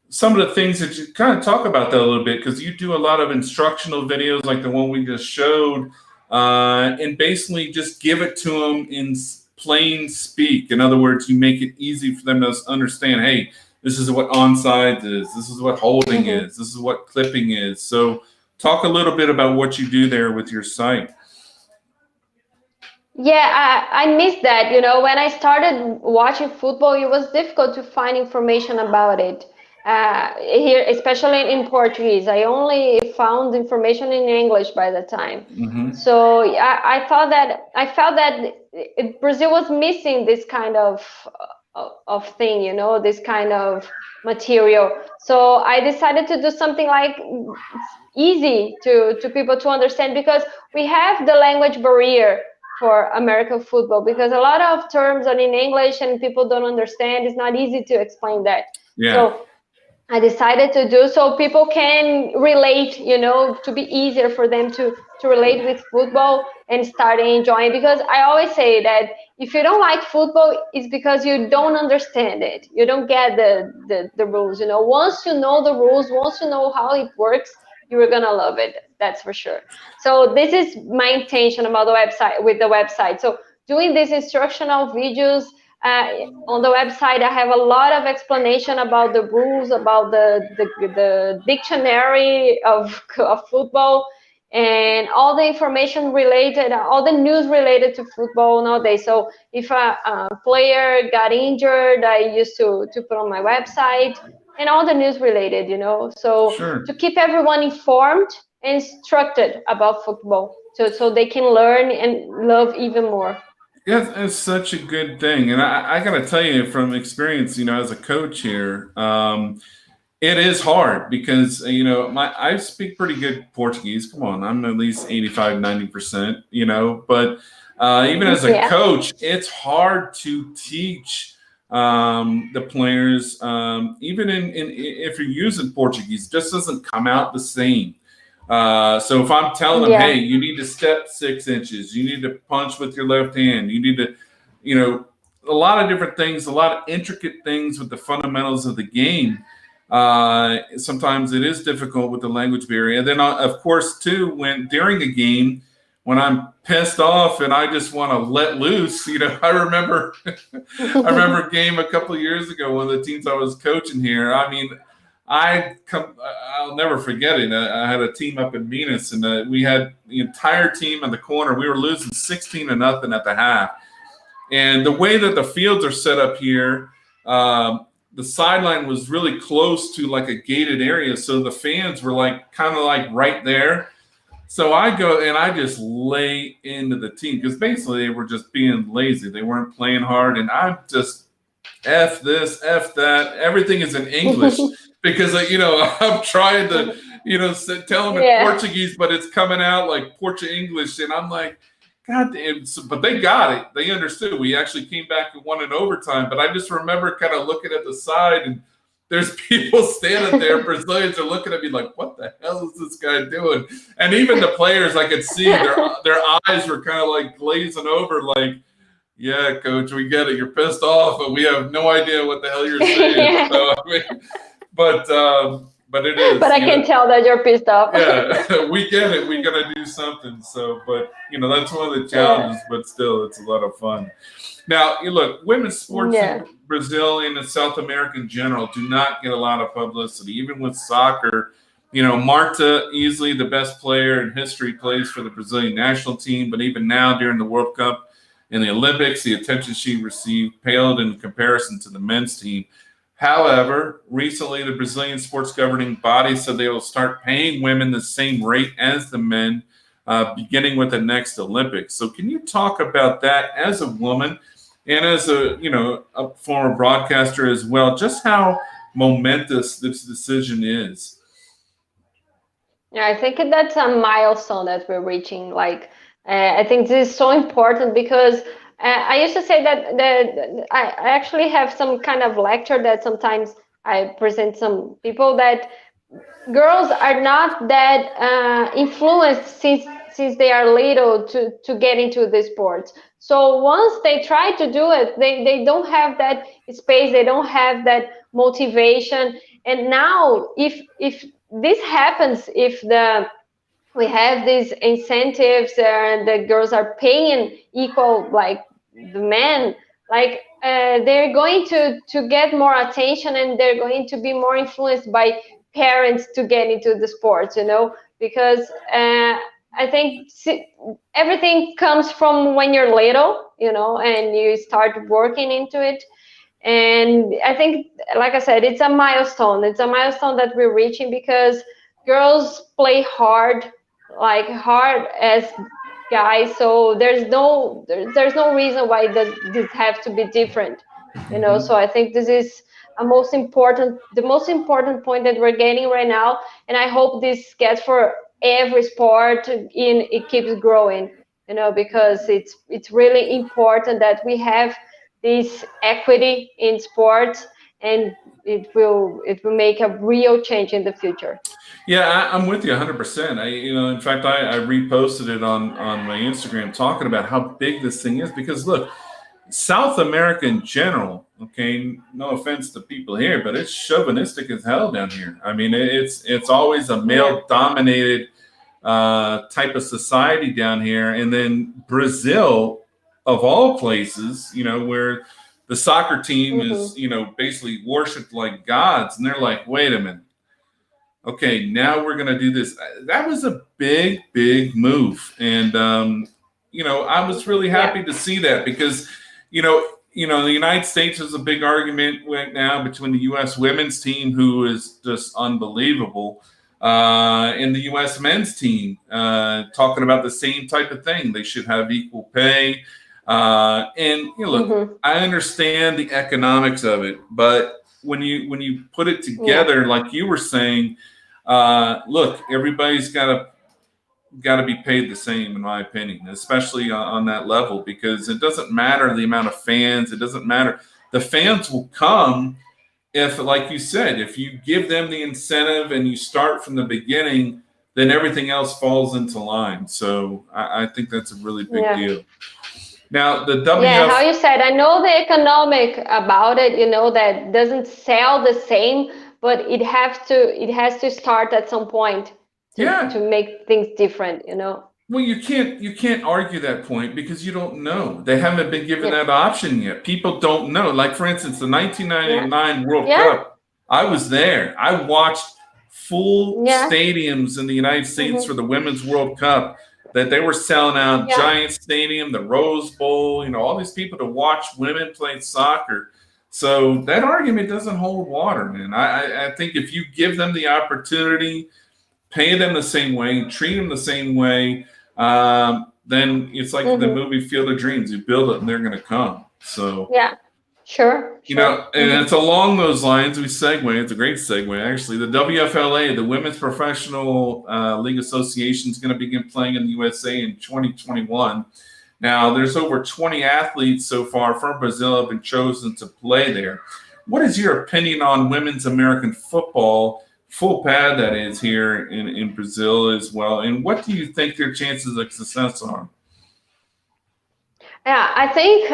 some of the things that you kind of talk about that a little bit, because you do a lot of instructional videos like the one we just showed, and basically just give it to them in plain speak. In other words, you make it easy for them to understand, hey, this is what onside is, this is what holding is, this is what clipping is. So talk a little bit about what you do there with your site. Yeah, I missed that. When I started watching football, it was difficult to find information about it. Here, especially in Portuguese, I only found information in English by the time. Mm-hmm. So I thought that I felt that Brazil was missing this kind of thing, you know, this kind of material. So I decided to do something like easy to people to understand, because we have the language barrier for American football, because a lot of terms are in English and people don't understand. It's not easy to explain that. Yeah. So I decided to do so people can relate, you know, to be easier for them to relate with football and start enjoying. Because I always say that if you don't like football, it's because you don't understand it. You don't get the rules. You know, once you know the rules, once you know how it works, you're gonna love it. That's for sure. So this is my intention about the website, with the website. So doing these instructional videos on the website, I have a lot of explanation about the rules, about the dictionary of football, and all the information related, all the news related to football nowadays. So if a player got injured, I used to put on my website, and all the news related, you know. So Sure. to keep everyone informed and instructed about football, so they can learn and love even more. Yeah, it's such a good thing, and I got to tell you from experience, you know, as a coach here, it is hard because you know I speak pretty good Portuguese. Come on, I'm at least 85-90%, you know, but even as a Yeah. coach, it's hard to teach the players, even in if you're using Portuguese, it just doesn't come out the same. So if I'm telling them, hey, Yeah. you need to step 6 inches, you need to punch with your left hand, you need to, you know, a lot of different things, a lot of intricate things with the fundamentals of the game. Sometimes it is difficult with the language barrier. And then, of course, too, when during a game, when I'm pissed off and I just want to let loose, you know, I remember a game a couple of years ago, one of the teams I was coaching here. I mean, I'll never forget it. I had a team up in Minas, and we had the entire team in the corner. We were losing 16-0 at the half. And the way that the fields are set up here, the sideline was really close to like a gated area. So the fans were like kind of like right there. So I go and I just lay into the team because basically they were just being lazy. They weren't playing hard. And I'm just F this, F that. Everything is in English because, you know, I'm trying to, you know, tell them in Portuguese, but it's coming out like English. And I'm like, God damn. But they got it. They understood. We actually came back and won in overtime. But I just remember kind of looking at the side, and there's people standing there. Brazilians are looking at me like, what the hell is this guy doing? And even the players, I could see their eyes were kind of like glazing over, like, yeah, coach, we get it. You're pissed off, but we have no idea what the hell you're saying. So, I mean, but it is. But I can tell that you're pissed off. Yeah, we get it. We got to do something. So, but, you know, that's one of the challenges, but still, it's a lot of fun. Now, you look, women's sports in Brazil and in South America in general do not get a lot of publicity, even with soccer. You know, Marta, easily the best player in history, plays for the Brazilian national team, but even now during the World Cup and the Olympics, the attention she received paled in comparison to the men's team. However, recently the Brazilian sports governing body said they will start paying women the same rate as the men, beginning with the next Olympics. So can you talk about that as a woman and as a, you know, a former broadcaster as well, just how momentous this decision is? Yeah, I think that's a milestone that we're reaching. Like, I think this is so important because I used to say that I actually have some kind of lecture that sometimes I present some people that girls are not that influenced since they are little to get into the sports. So once they try to do it, they don't have that space, they don't have that motivation. And now if this happens, if we have these incentives and the girls are paying equal like the men, like they're going to get more attention, and they're going to be more influenced by parents to get into the sports, you know, because I think everything comes from when you're little, you know, and you start working into it. And I think, like I said, it's a milestone that we're reaching, because girls play hard, like hard as guys. So there's no reason why this have to be different, you know. Mhm. So I think this is the most important point that we're getting right now, and I hope this gets for every sport in it keeps growing, you know, because it's really important that we have this equity in sports, and it will make a real change in the future. Yeah, I'm with you 100%. In fact, I reposted it on my Instagram talking about how big this thing is because look, South America in general, okay, no offense to people here, but it's chauvinistic as hell down here. I mean, it's always a Yeah. male dominated type of society down here. And then Brazil, of all places, where the soccer team Hmm. is, basically worshipped like gods. And they're like, wait a minute. Okay, now we're going to do this. That was a big, big move. And, I was really Yeah. happy to see that because, the United States is a big argument right now between the U.S. women's team, who is just unbelievable, and the U.S. men's team, talking about the same type of thing. They should have equal pay. Look, Hmm. I understand the economics of it, but when you put it Yeah. together, like you were saying, look, everybody's got to be paid the same, in my opinion, especially on that level, because it doesn't matter the amount of fans. It doesn't matter. The fans will come if, like you said, if you give them the incentive and you start from the beginning, then everything else falls into line. So I think that's a really big Yeah. deal. Now, the Yeah, how WF, you said, I know the economic about it, you know, that doesn't sell the same, but it has to start at some point to yeah. make things different, you know. Well, you can't argue that point because you don't know. They haven't been given Yeah. that option yet. People don't know. Like for instance, the Yeah. 1999 World Yeah. Cup, I was there. I watched full Yeah. stadiums in the United States Hmm. for the Women's World Cup that they were selling out Yeah. Giant Stadium, the Rose Bowl, all these people to watch women play soccer. So that argument doesn't hold water, man. I think if you give them the opportunity, pay them the same way, treat them the same way, then it's like the Hmm. movie Field of Dreams. You build it and they're going to come. So, Yeah. Sure. Sure. and it's along those lines, we segue. It's a great segue, actually. The WFLA, the Women's Professional League Association, is going to begin playing in the USA in 2021. Now, there's over 20 athletes so far from Brazil have been chosen to play there. What is your opinion on women's American football, full pad that is, here in Brazil as well? And what do you think their chances of success are? Yeah, I think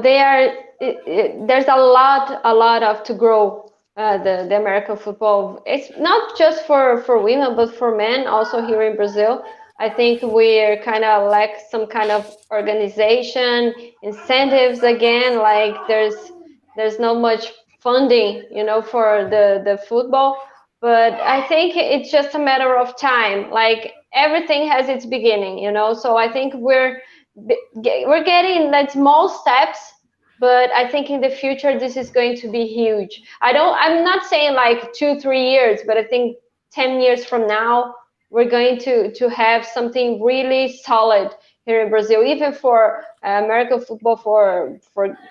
they are. There's a lot of to grow the American football. It's not just for women, but for men also here in Brazil. I think we're kind of lack some kind of organization, incentives again. Like there's not much funding, you know, for the football. But I think it's just a matter of time. Like everything has its beginning, you know. So I think we're getting like small steps, but I think in the future this is going to be huge. I'm not saying like 2 3 years, but I think 10 years from now we're going to have something really solid here in Brazil, even for American football, for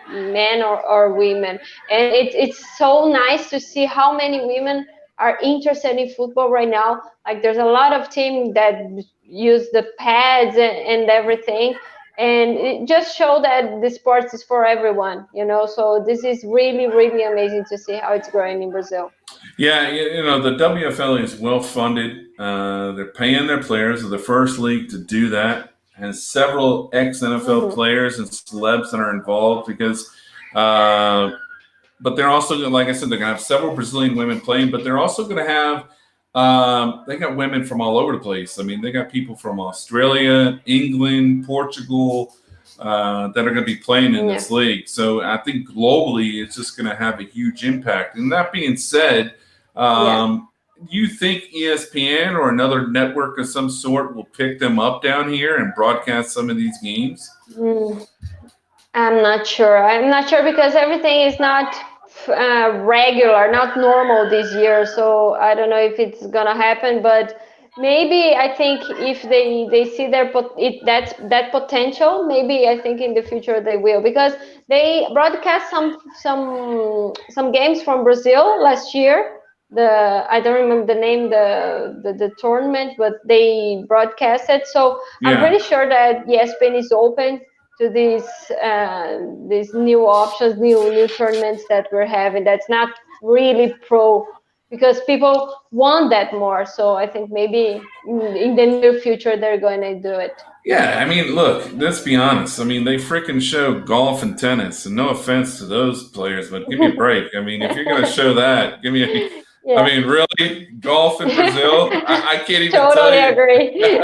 men or women. And it's so nice to see how many women are interested in football right now. Like there's a lot of teams that use the pads and everything, and it just show that the sports is for everyone, you know. So this is really really amazing to see how it's growing in Brazil. Yeah, the WFLA is well funded. They're paying their players. They're the first league to do that. Has several ex NFL Hmm. players and celebs that are involved because, but they're also, like I said, they're going to have several Brazilian women playing, but they're also going to have, they got women from all over the place. I mean, they got people from Australia, England, Portugal, that are going to be playing in Yeah. this league. So I think globally, it's just going to have a huge impact. And that being said, Yeah. you think ESPN or another network of some sort will pick them up down here and broadcast some of these games? Mm, I'm not sure. I'm not sure because everything is not regular, not normal this year. So I don't know if it's gonna happen, but maybe I think if they see that potential, maybe I think in the future they will, because they broadcast some games from Brazil last year. I don't remember the name, the tournament, but they broadcast it. So I'm Yeah. pretty sure that ESPN is open to these new options, new tournaments that we're having. That's not really pro, because people want that more. So I think maybe in the near future they're going to do it. Yeah, I mean, look, let's be honest. I mean, they freaking show golf and tennis, and no offense to those players, but give me a break. I mean, if you're going to show that, give me a. I Yeah. mean, really, golf in Brazil? I can't even tell Totally you. agree.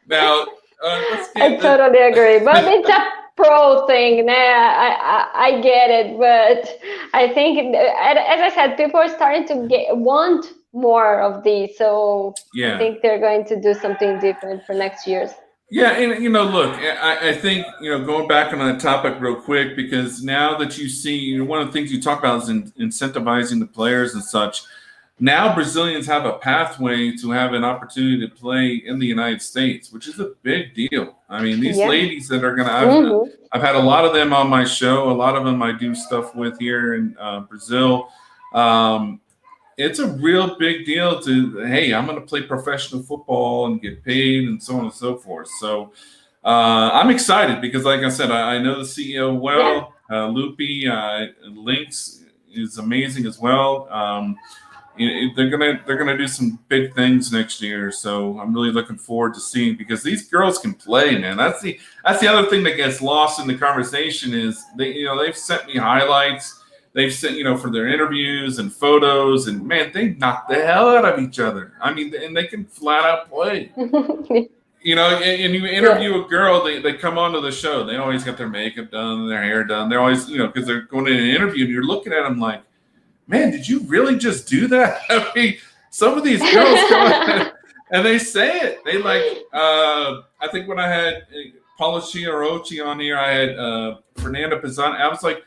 Now, let's I get. totally agree, but it's a pro thing. Nah, I get it, but I think, as I said, people are starting to want more of these, so I Yeah. think they're going to do something different for next year's. Yeah, and look, I think going back on that topic real quick, because now that you see, one of the things you talk about is incentivizing the players and such. Now Brazilians have a pathway to have an opportunity to play in the United States, which is a big deal. I mean, these Yeah. ladies that are going to, Mm-hmm. I've had a lot of them on my show. A lot of them I do stuff with here in Brazil. It's a real big deal to, hey, I'm going to play professional football and get paid and so on and so forth. So I'm excited because, like I said, I know the CEO well. Lupi Lynx is amazing as well. They're gonna do some big things next year. So I'm really looking forward to seeing, because these girls can play, man. That's the other thing that gets lost in the conversation is they've sent me highlights. They've sent, for their interviews and photos, and man, they knock the hell out of each other. I mean, and they can flat out play. And you interview a girl, they come onto the show. They always got their makeup done and their hair done. They're always, because they're going in an interview and you're looking at them like, man, did you really just do that? I mean, some of these girls come on and they say it. They I think when I had Paula Chiarochi on here, I had Fernanda Pizan. I was like,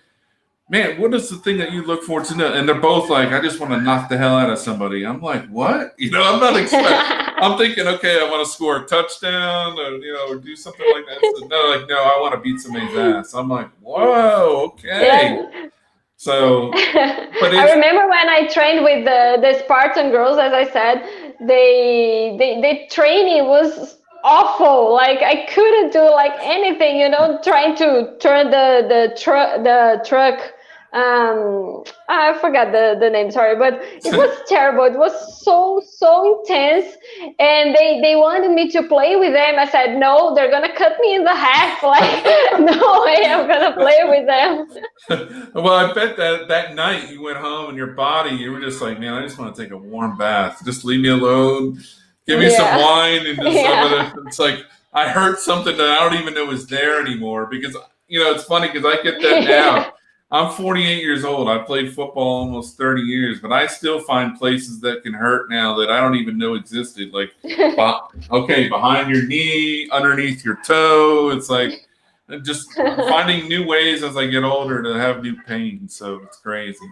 man, what is the thing that you look forward to know? And they're both like, I just want to knock the hell out of somebody. I'm like, what? I'm not expecting. I'm thinking, okay, I want to score a touchdown, or do something like that. So, no, I want to beat somebody's ass. I'm like, whoa, okay. Yeah. So, but I remember when I trained with the Spartan girls, as I said, the training was awful. Like I couldn't do like anything, trying to turn the truck. I forgot the name, sorry, but it was terrible. It was so intense, and they wanted me to play with them. I said, no, they're gonna cut me in the half. Like, no way I'm gonna play with them. Well, I bet that night you went home and your body, you were just like, man, I just want to take a warm bath. Just leave me alone. Give me some wine and just it's like I heard something that I don't even know is there anymore, because it's funny because I get that now. I'm 48 years old. I played football almost 30 years, but I still find places that can hurt now that I don't even know existed. Like, behind your knee, underneath your toe. It's like just finding new ways as I get older to have new pain. So it's crazy.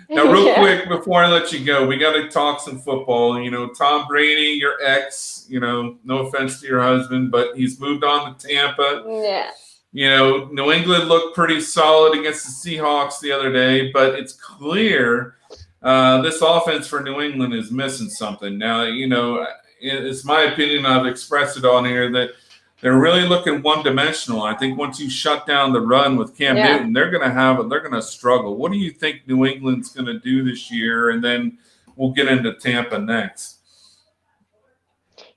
Now, real quick, before I let you go, we got to talk some football. Tom Brady, your ex, no offense to your husband, but he's moved on to Tampa. Yeah. New England looked pretty solid against the Seahawks the other day, but it's clear this offense for New England is missing something. Now, it's my opinion, I've expressed it on here, that they're really looking one-dimensional. I think once you shut down the run with Cam Newton, they're going to struggle. What do you think New England's going to do this year? And then we'll get into Tampa next.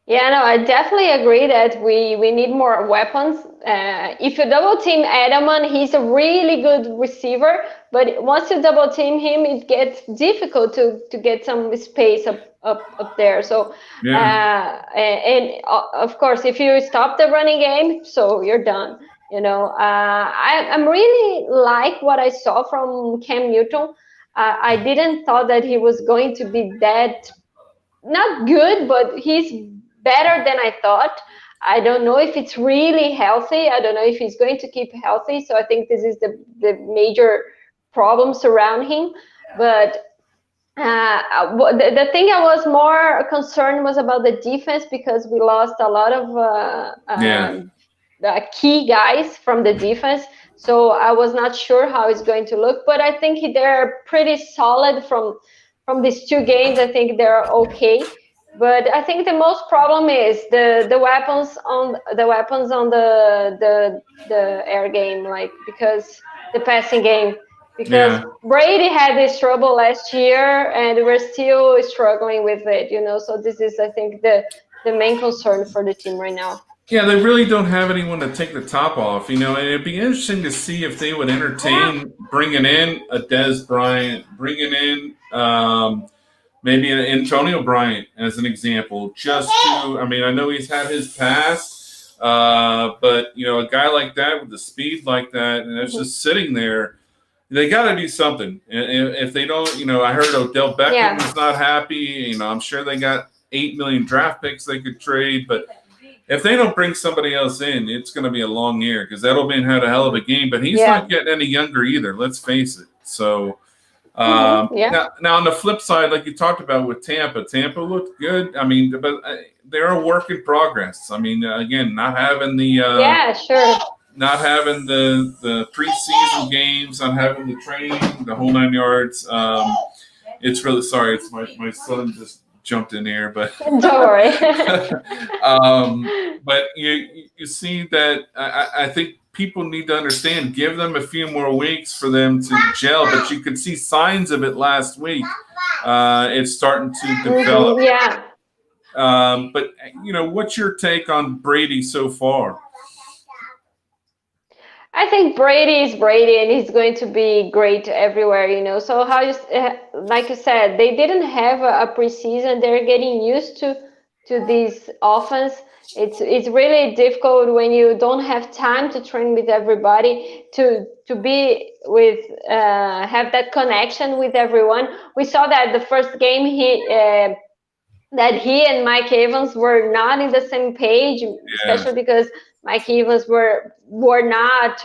Yeah, no, I definitely agree that we need more weapons. If you double team Edelman, he's a really good receiver, but once you double team him, it gets difficult to get some space up there. So, and of course, if you stop the running game, so you're done. I'm really like what I saw from Cam Newton. I didn't thought that he was going to be that, not good, but he's better than I thought. I don't know if it's really healthy. I don't know if he's going to keep healthy. So I think this is the major problems around him. But the thing I was more concerned was about the defense, because we lost a lot of Yeah. the key guys from the defense. So I was not sure how it's going to look, but I think they're pretty solid from these two games. I think they're okay. But I think the most problem is the weapons on the air game, like, because the passing game, because Yeah. Brady had this trouble last year and we're still struggling with it, you know. So this is, I think, the main concern for the team right now. Yeah, they really don't have anyone to take the top off, you know, and it'd be interesting to see if they would entertain bringing in a Des Bryant, bringing in maybe an Antonio Bryant as an example, just to, I mean, I know he's had his past, but, you know, a guy like that with the speed like that, and it's just sitting there, they got to do something. And if they don't, you know, I heard Odell Beckham was not happy. You know, I'm sure they got 8 million draft picks they could trade, but if they don't bring somebody else in, it's going to be a long year, because Edelman had a hell of a game, but he's not getting any younger either. Let's face it. So now on the flip side, like you talked about with Tampa looked good. I mean, but they're a work in progress. I mean, again, not having the not having the preseason games, not having the training, the whole 9 yards. It's really, sorry. It's my son just jumped in here, but don't worry. But you see that I think people need to understand. Give them a few more weeks for them to gel. But you could see signs of it last week. It's starting to develop. But you know, what's your take on Brady so far? I think Brady is Brady, and he's going to be great everywhere, you know. So like you said, they didn't have a preseason. They're getting used to this offense. It's really difficult when you don't have time to train with everybody, to be with have that connection with everyone. We saw that the first game that he and Mike Evans were not in the same page, especially because Mike Evans were not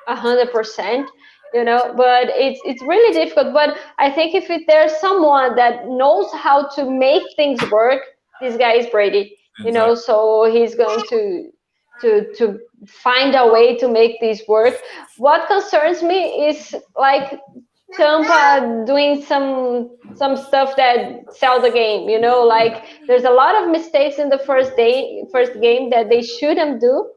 100%, you know. But it's really difficult. But I think if there's someone that knows how to make things work, this guy is Brady, you know. So he's going to find a way to make this work. What concerns me is like Tampa doing some stuff that sell the game, you know, like there's a lot of mistakes in the first game that they shouldn't do.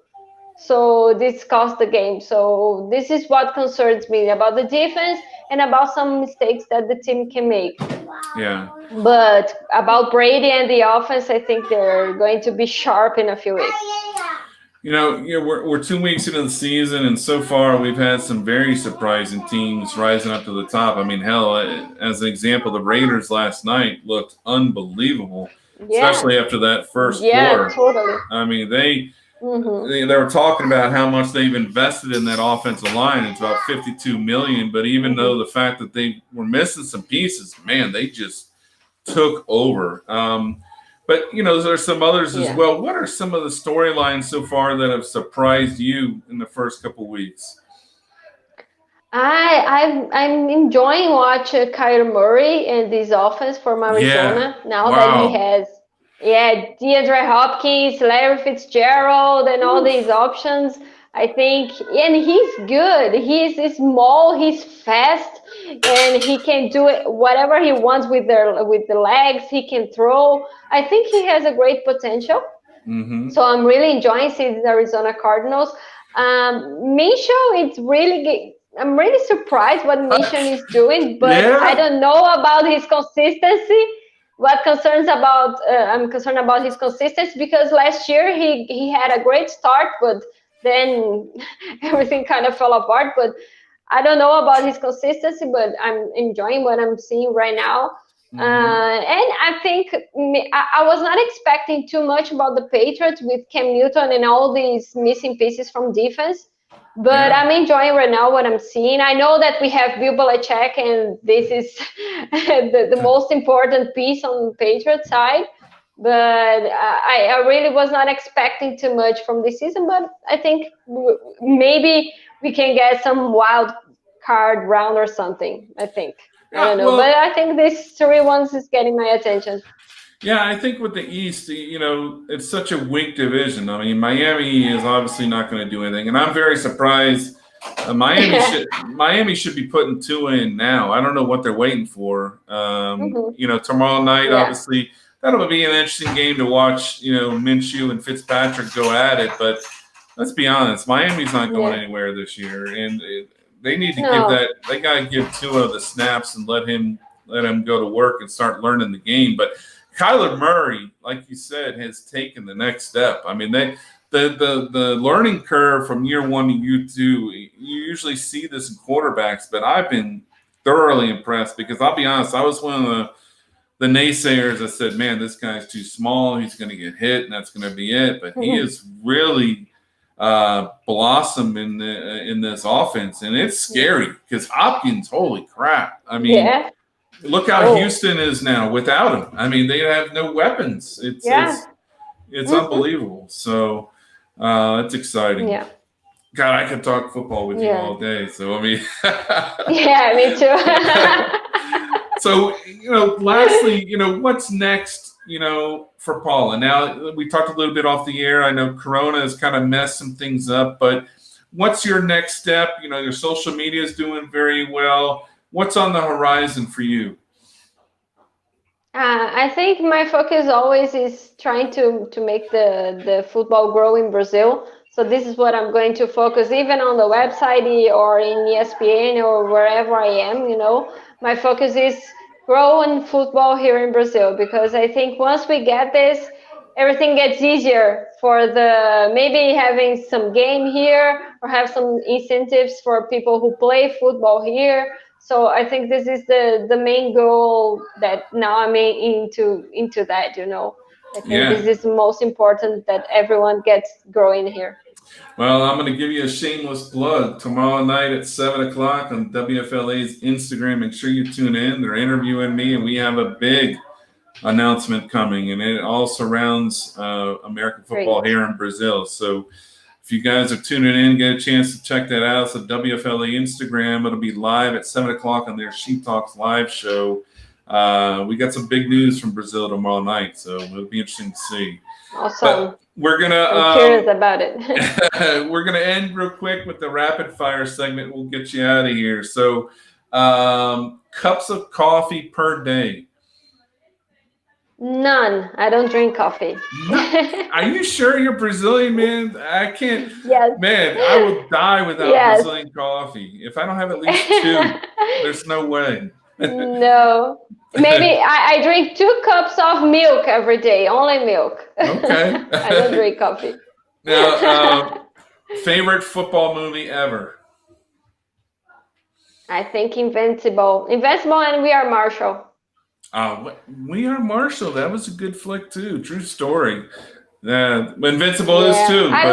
So this cost the game. So this is what concerns me about the defense and about some mistakes that the team can make. Yeah. But about Brady and the offense, I think they're going to be sharp in a few weeks. You know, we're 2 weeks into the season, and so far we've had some very surprising teams rising up to the top. I mean, hell, as an example, the Raiders last night looked unbelievable, especially after that first quarter. Yeah, totally. I mean, they were talking about how much they've invested in that offensive line. It's about $52 million, but even though the fact that they were missing some pieces, man, they just took over. But, you know, there's some others as well. What are some of the storylines so far that have surprised you in the first couple weeks? I'm enjoying watching Kyler Murray and this offense from Arizona now that he has DeAndre Hopkins, Larry Fitzgerald, and all these options. I think, and he's good. He's small, he's fast, and he can do it whatever he wants with the legs. He can throw. I think he has a great potential. So I'm really enjoying seeing the Arizona Cardinals. Minshew, I'm really surprised what Minshew is doing, but I don't know about his consistency. I'm concerned about his consistency, because last year he had a great start, but then everything kind of fell apart. But I don't know about his consistency, but I'm enjoying what I'm seeing right now. And I think I was not expecting too much about the Patriots with Cam Newton and all these missing pieces from defense. But I'm enjoying right now what I'm seeing. I know that we have Bill Belichick, and this is the most important piece on the Patriots side. But I really was not expecting too much from this season. But I think maybe we can get some wild card round or something. I think. I don't know, Well, but I think these three ones is getting my attention. yeah, I think with the East, it's such a weak division. I mean, Miami is obviously not going to do anything, and I'm very surprised. Miami should be putting two in now. I don't know what they're waiting for. Mhm. Tomorrow night, Yeah. obviously, that'll be an interesting game to watch. Minshew and Fitzpatrick go at it, but let's be honest, Miami's not going Yeah. anywhere this year, and they need to No. They got to give Tua the snaps and let him go to work and start learning the game. But Kyler Murray, like you said, has taken the next step. I mean, the learning curve from year one to year two, you usually see this in quarterbacks, but I've been thoroughly impressed because I'll be honest, I was one of the naysayers that said, man, this guy's too small. He's going to get hit, and that's going to be it. But he is really blossomed in this offense, and it's scary because Hopkins, holy crap! I mean, Yeah. look how Houston is now without him. I mean, they have no weapons. It's unbelievable. So it's exciting. Yeah. God, I could talk football with you all day. So I mean, yeah, me too. So, lastly, what's next, for Paula? Now, we talked a little bit off the air. I know Corona has kind of messed some things up, but what's your next step? Your social media is doing very well. What's on the horizon for you? I think my focus always is trying to make the football grow in Brazil. So this is what I'm going to focus, even on the website or in ESPN or wherever I am. My focus is growing football here in Brazil, because I think once we get this, everything gets easier for maybe having some game here or have some incentives for people who play football here. So I think this is the main goal that now I'm into that. I think this is the most important, that everyone gets growing here. Well, I'm going to give you a shameless plug. Tomorrow night at 7 o'clock on WFLA's Instagram, make sure you tune in. They're interviewing me, and we have a big announcement coming, and it all surrounds American football here in Brazil. So if you guys are tuning in, get a chance to check that out. It's a WFLA Instagram. It'll be live at 7 o'clock on their She Talks live show. We got some big news from Brazil tomorrow night, so it'll be interesting to see. Awesome. But we're gonna. I'm curious about it. We're gonna end real quick with the rapid fire segment. We'll get you out of here. So, cups of coffee per day. None. I don't drink coffee. Are you sure you're Brazilian, man? I can't. Yes. Man, I will die without Brazilian coffee. If I don't have at least two, there's no way. No. Maybe I drink 2 cups of milk every day. Only milk. Okay. I don't drink coffee. Now, favorite football movie ever? I think Invincible. Invincible and We Are Marshall. We Are Marshall. That was a good flick too. True story. Invincible is too. I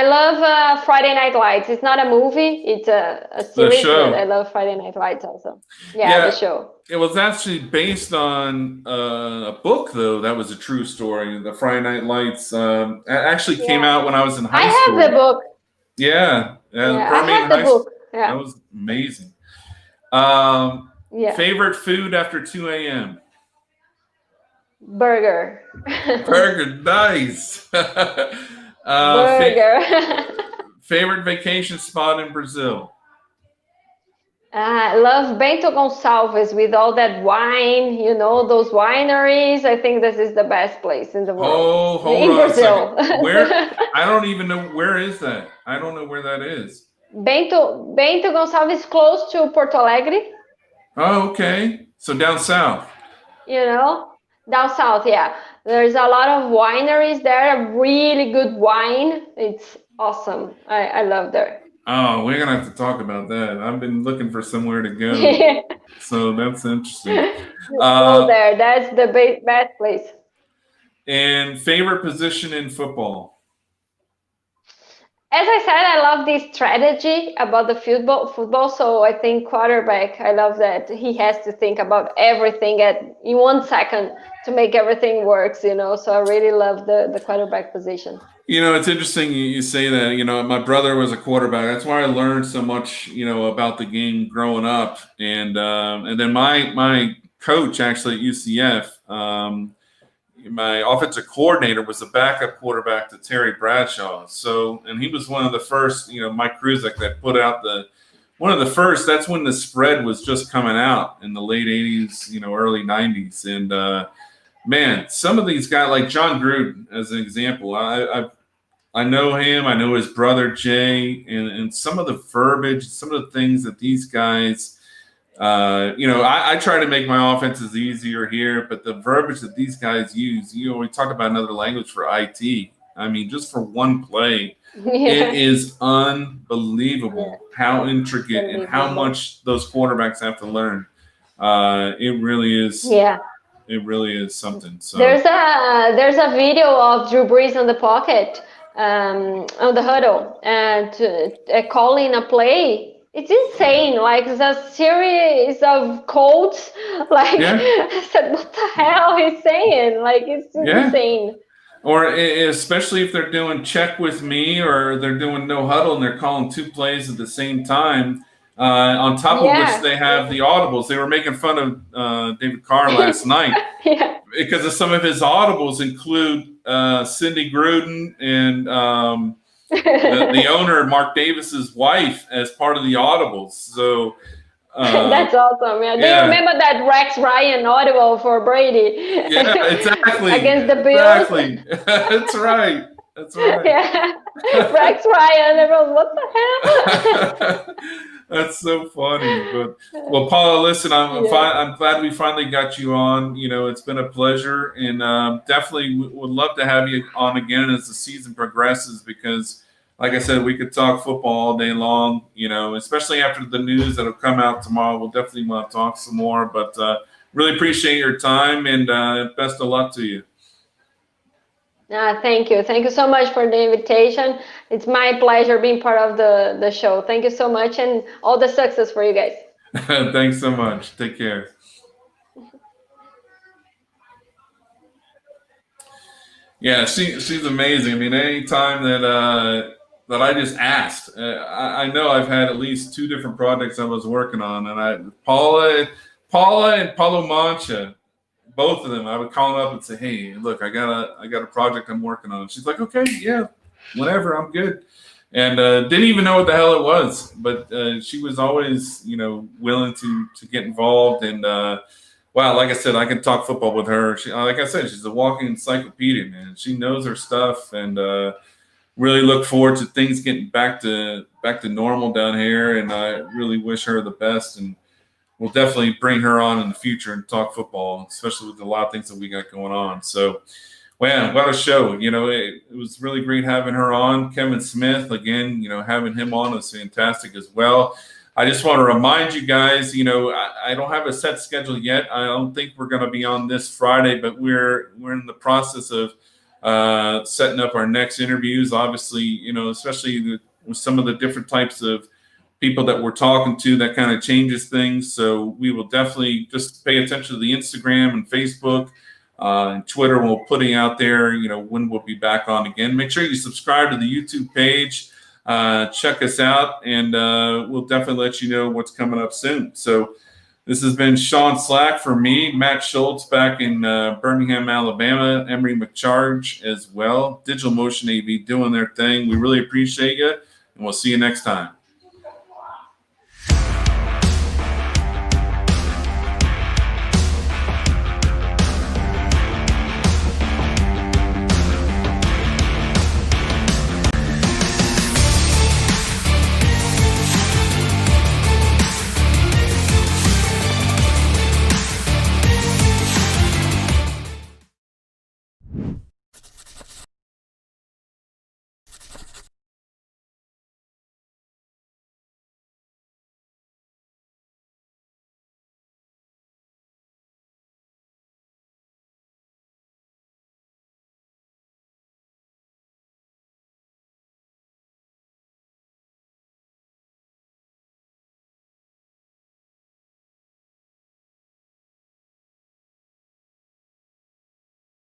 love Friday Night Lights. It's not a movie; it's a series. But I love Friday Night Lights also. The show. It was actually based on a book, though. That was a true story. The Friday Night Lights actually came out when I was in high school. I have the book. Yeah, I have the book. Yeah. That was amazing. Yeah. Favorite food after 2 a.m.? Burger. Burger, nice. Burger. Favorite vacation spot in Brazil? I love Bento Gonçalves with all that wine, those wineries. I think this is the best place in the world. Oh, hold in on Brazil. a second. Where? I don't even know. Where is that? I don't know where that is. Bento Gonçalves, close to Porto Alegre. Oh, okay. So down south. Down south, yeah. There's a lot of wineries there, really good wine. It's awesome. I love there. Oh, we're going to have to talk about that. I've been looking for somewhere to go. So that's interesting. Go there. That's the best place. And favorite position in football? As I said, I love this strategy about the football. So I think quarterback, I love that he has to think about everything in 1 second to make everything work, So I really love the quarterback position. It's interesting you say that. My brother was a quarterback. That's why I learned so much, about the game growing up. And then my coach actually at UCF, my offensive coordinator was the backup quarterback to Terry Bradshaw. So, and he was one of the first, Mike Kruzak that put out one of the first. That's when the spread was just coming out in the late '80s, early '90s, and man, some of these guys like John Gruden, as an example, I know him. I know his brother Jay, and some of the verbiage, some of the things that these guys, I try to make my offenses easier here, but the verbiage that these guys use, we talk about another language for IT. I mean, just for one play, it is unbelievable how intricate and how much those quarterbacks have to learn. It really is. Yeah. It really is something. So there's a video of Drew Brees on the pocket, on the huddle, and calling a play. It's insane. Like, it's a series of codes. Like, I said, what the hell he's saying? Like, it's insane. Or especially if they're doing check with me, or they're doing no huddle and they're calling two plays at the same time. On top of which they have the audibles. They were making fun of David Carr last night because of some of his audibles include Cindy Gruden and the owner, Mark Davis's wife, as part of the audibles. So that's awesome. Yeah. Do you remember that Rex Ryan audible for Brady? Yeah, exactly. Against the Bills. Exactly. That's right. Yeah. Rex Ryan. Everyone, what the hell? That's so funny. But well, Paula, listen, I'm glad we finally got you on. It's been a pleasure, and definitely would love to have you on again as the season progresses, because like I said, we could talk football all day long, especially after the news that'll come out tomorrow. We'll definitely want to talk some more, but really appreciate your time, and best of luck to you. Thank you. Thank you so much for the invitation. It's my pleasure being part of the show. Thank you so much, and all the success for you guys. Thanks so much. Take care. Yeah, she's amazing. I mean, anytime that I just asked, I know I've had at least 2 different projects I was working on, and Paula and Paulo Mancha, both of them, I would call them up and say, "Hey, look, I got a project I'm working on." And she's like, "Okay, yeah, whenever, I'm good." And didn't even know what the hell it was, but she was always, willing to get involved. And wow, like I said, I can talk football with her. Like I said, she's a walking encyclopedia, man. She knows her stuff, and really look forward to things getting back to normal down here. And I really wish her the best, and we'll definitely bring her on in the future and talk football, especially with a lot of things that we got going on. So, man, what a show. It was really great having her on. Kevin Smith, again, having him on was fantastic as well. I just want to remind you guys, I don't have a set schedule yet. I don't think we're going to be on this Friday, but we're in the process of setting up our next interviews. Obviously, especially with some of the different types of people that we're talking to, that kind of changes things. So we will definitely just pay attention to the Instagram and Facebook and Twitter. We'll putting out there, when we'll be back on again. Make sure you subscribe to the YouTube page. Check us out, and we'll definitely let you know what's coming up soon. So this has been Sean Slack for me, Matt Schultz back in Birmingham, Alabama, Emery McCharge as well. Digital Motion AV doing their thing. We really appreciate you, and we'll see you next time.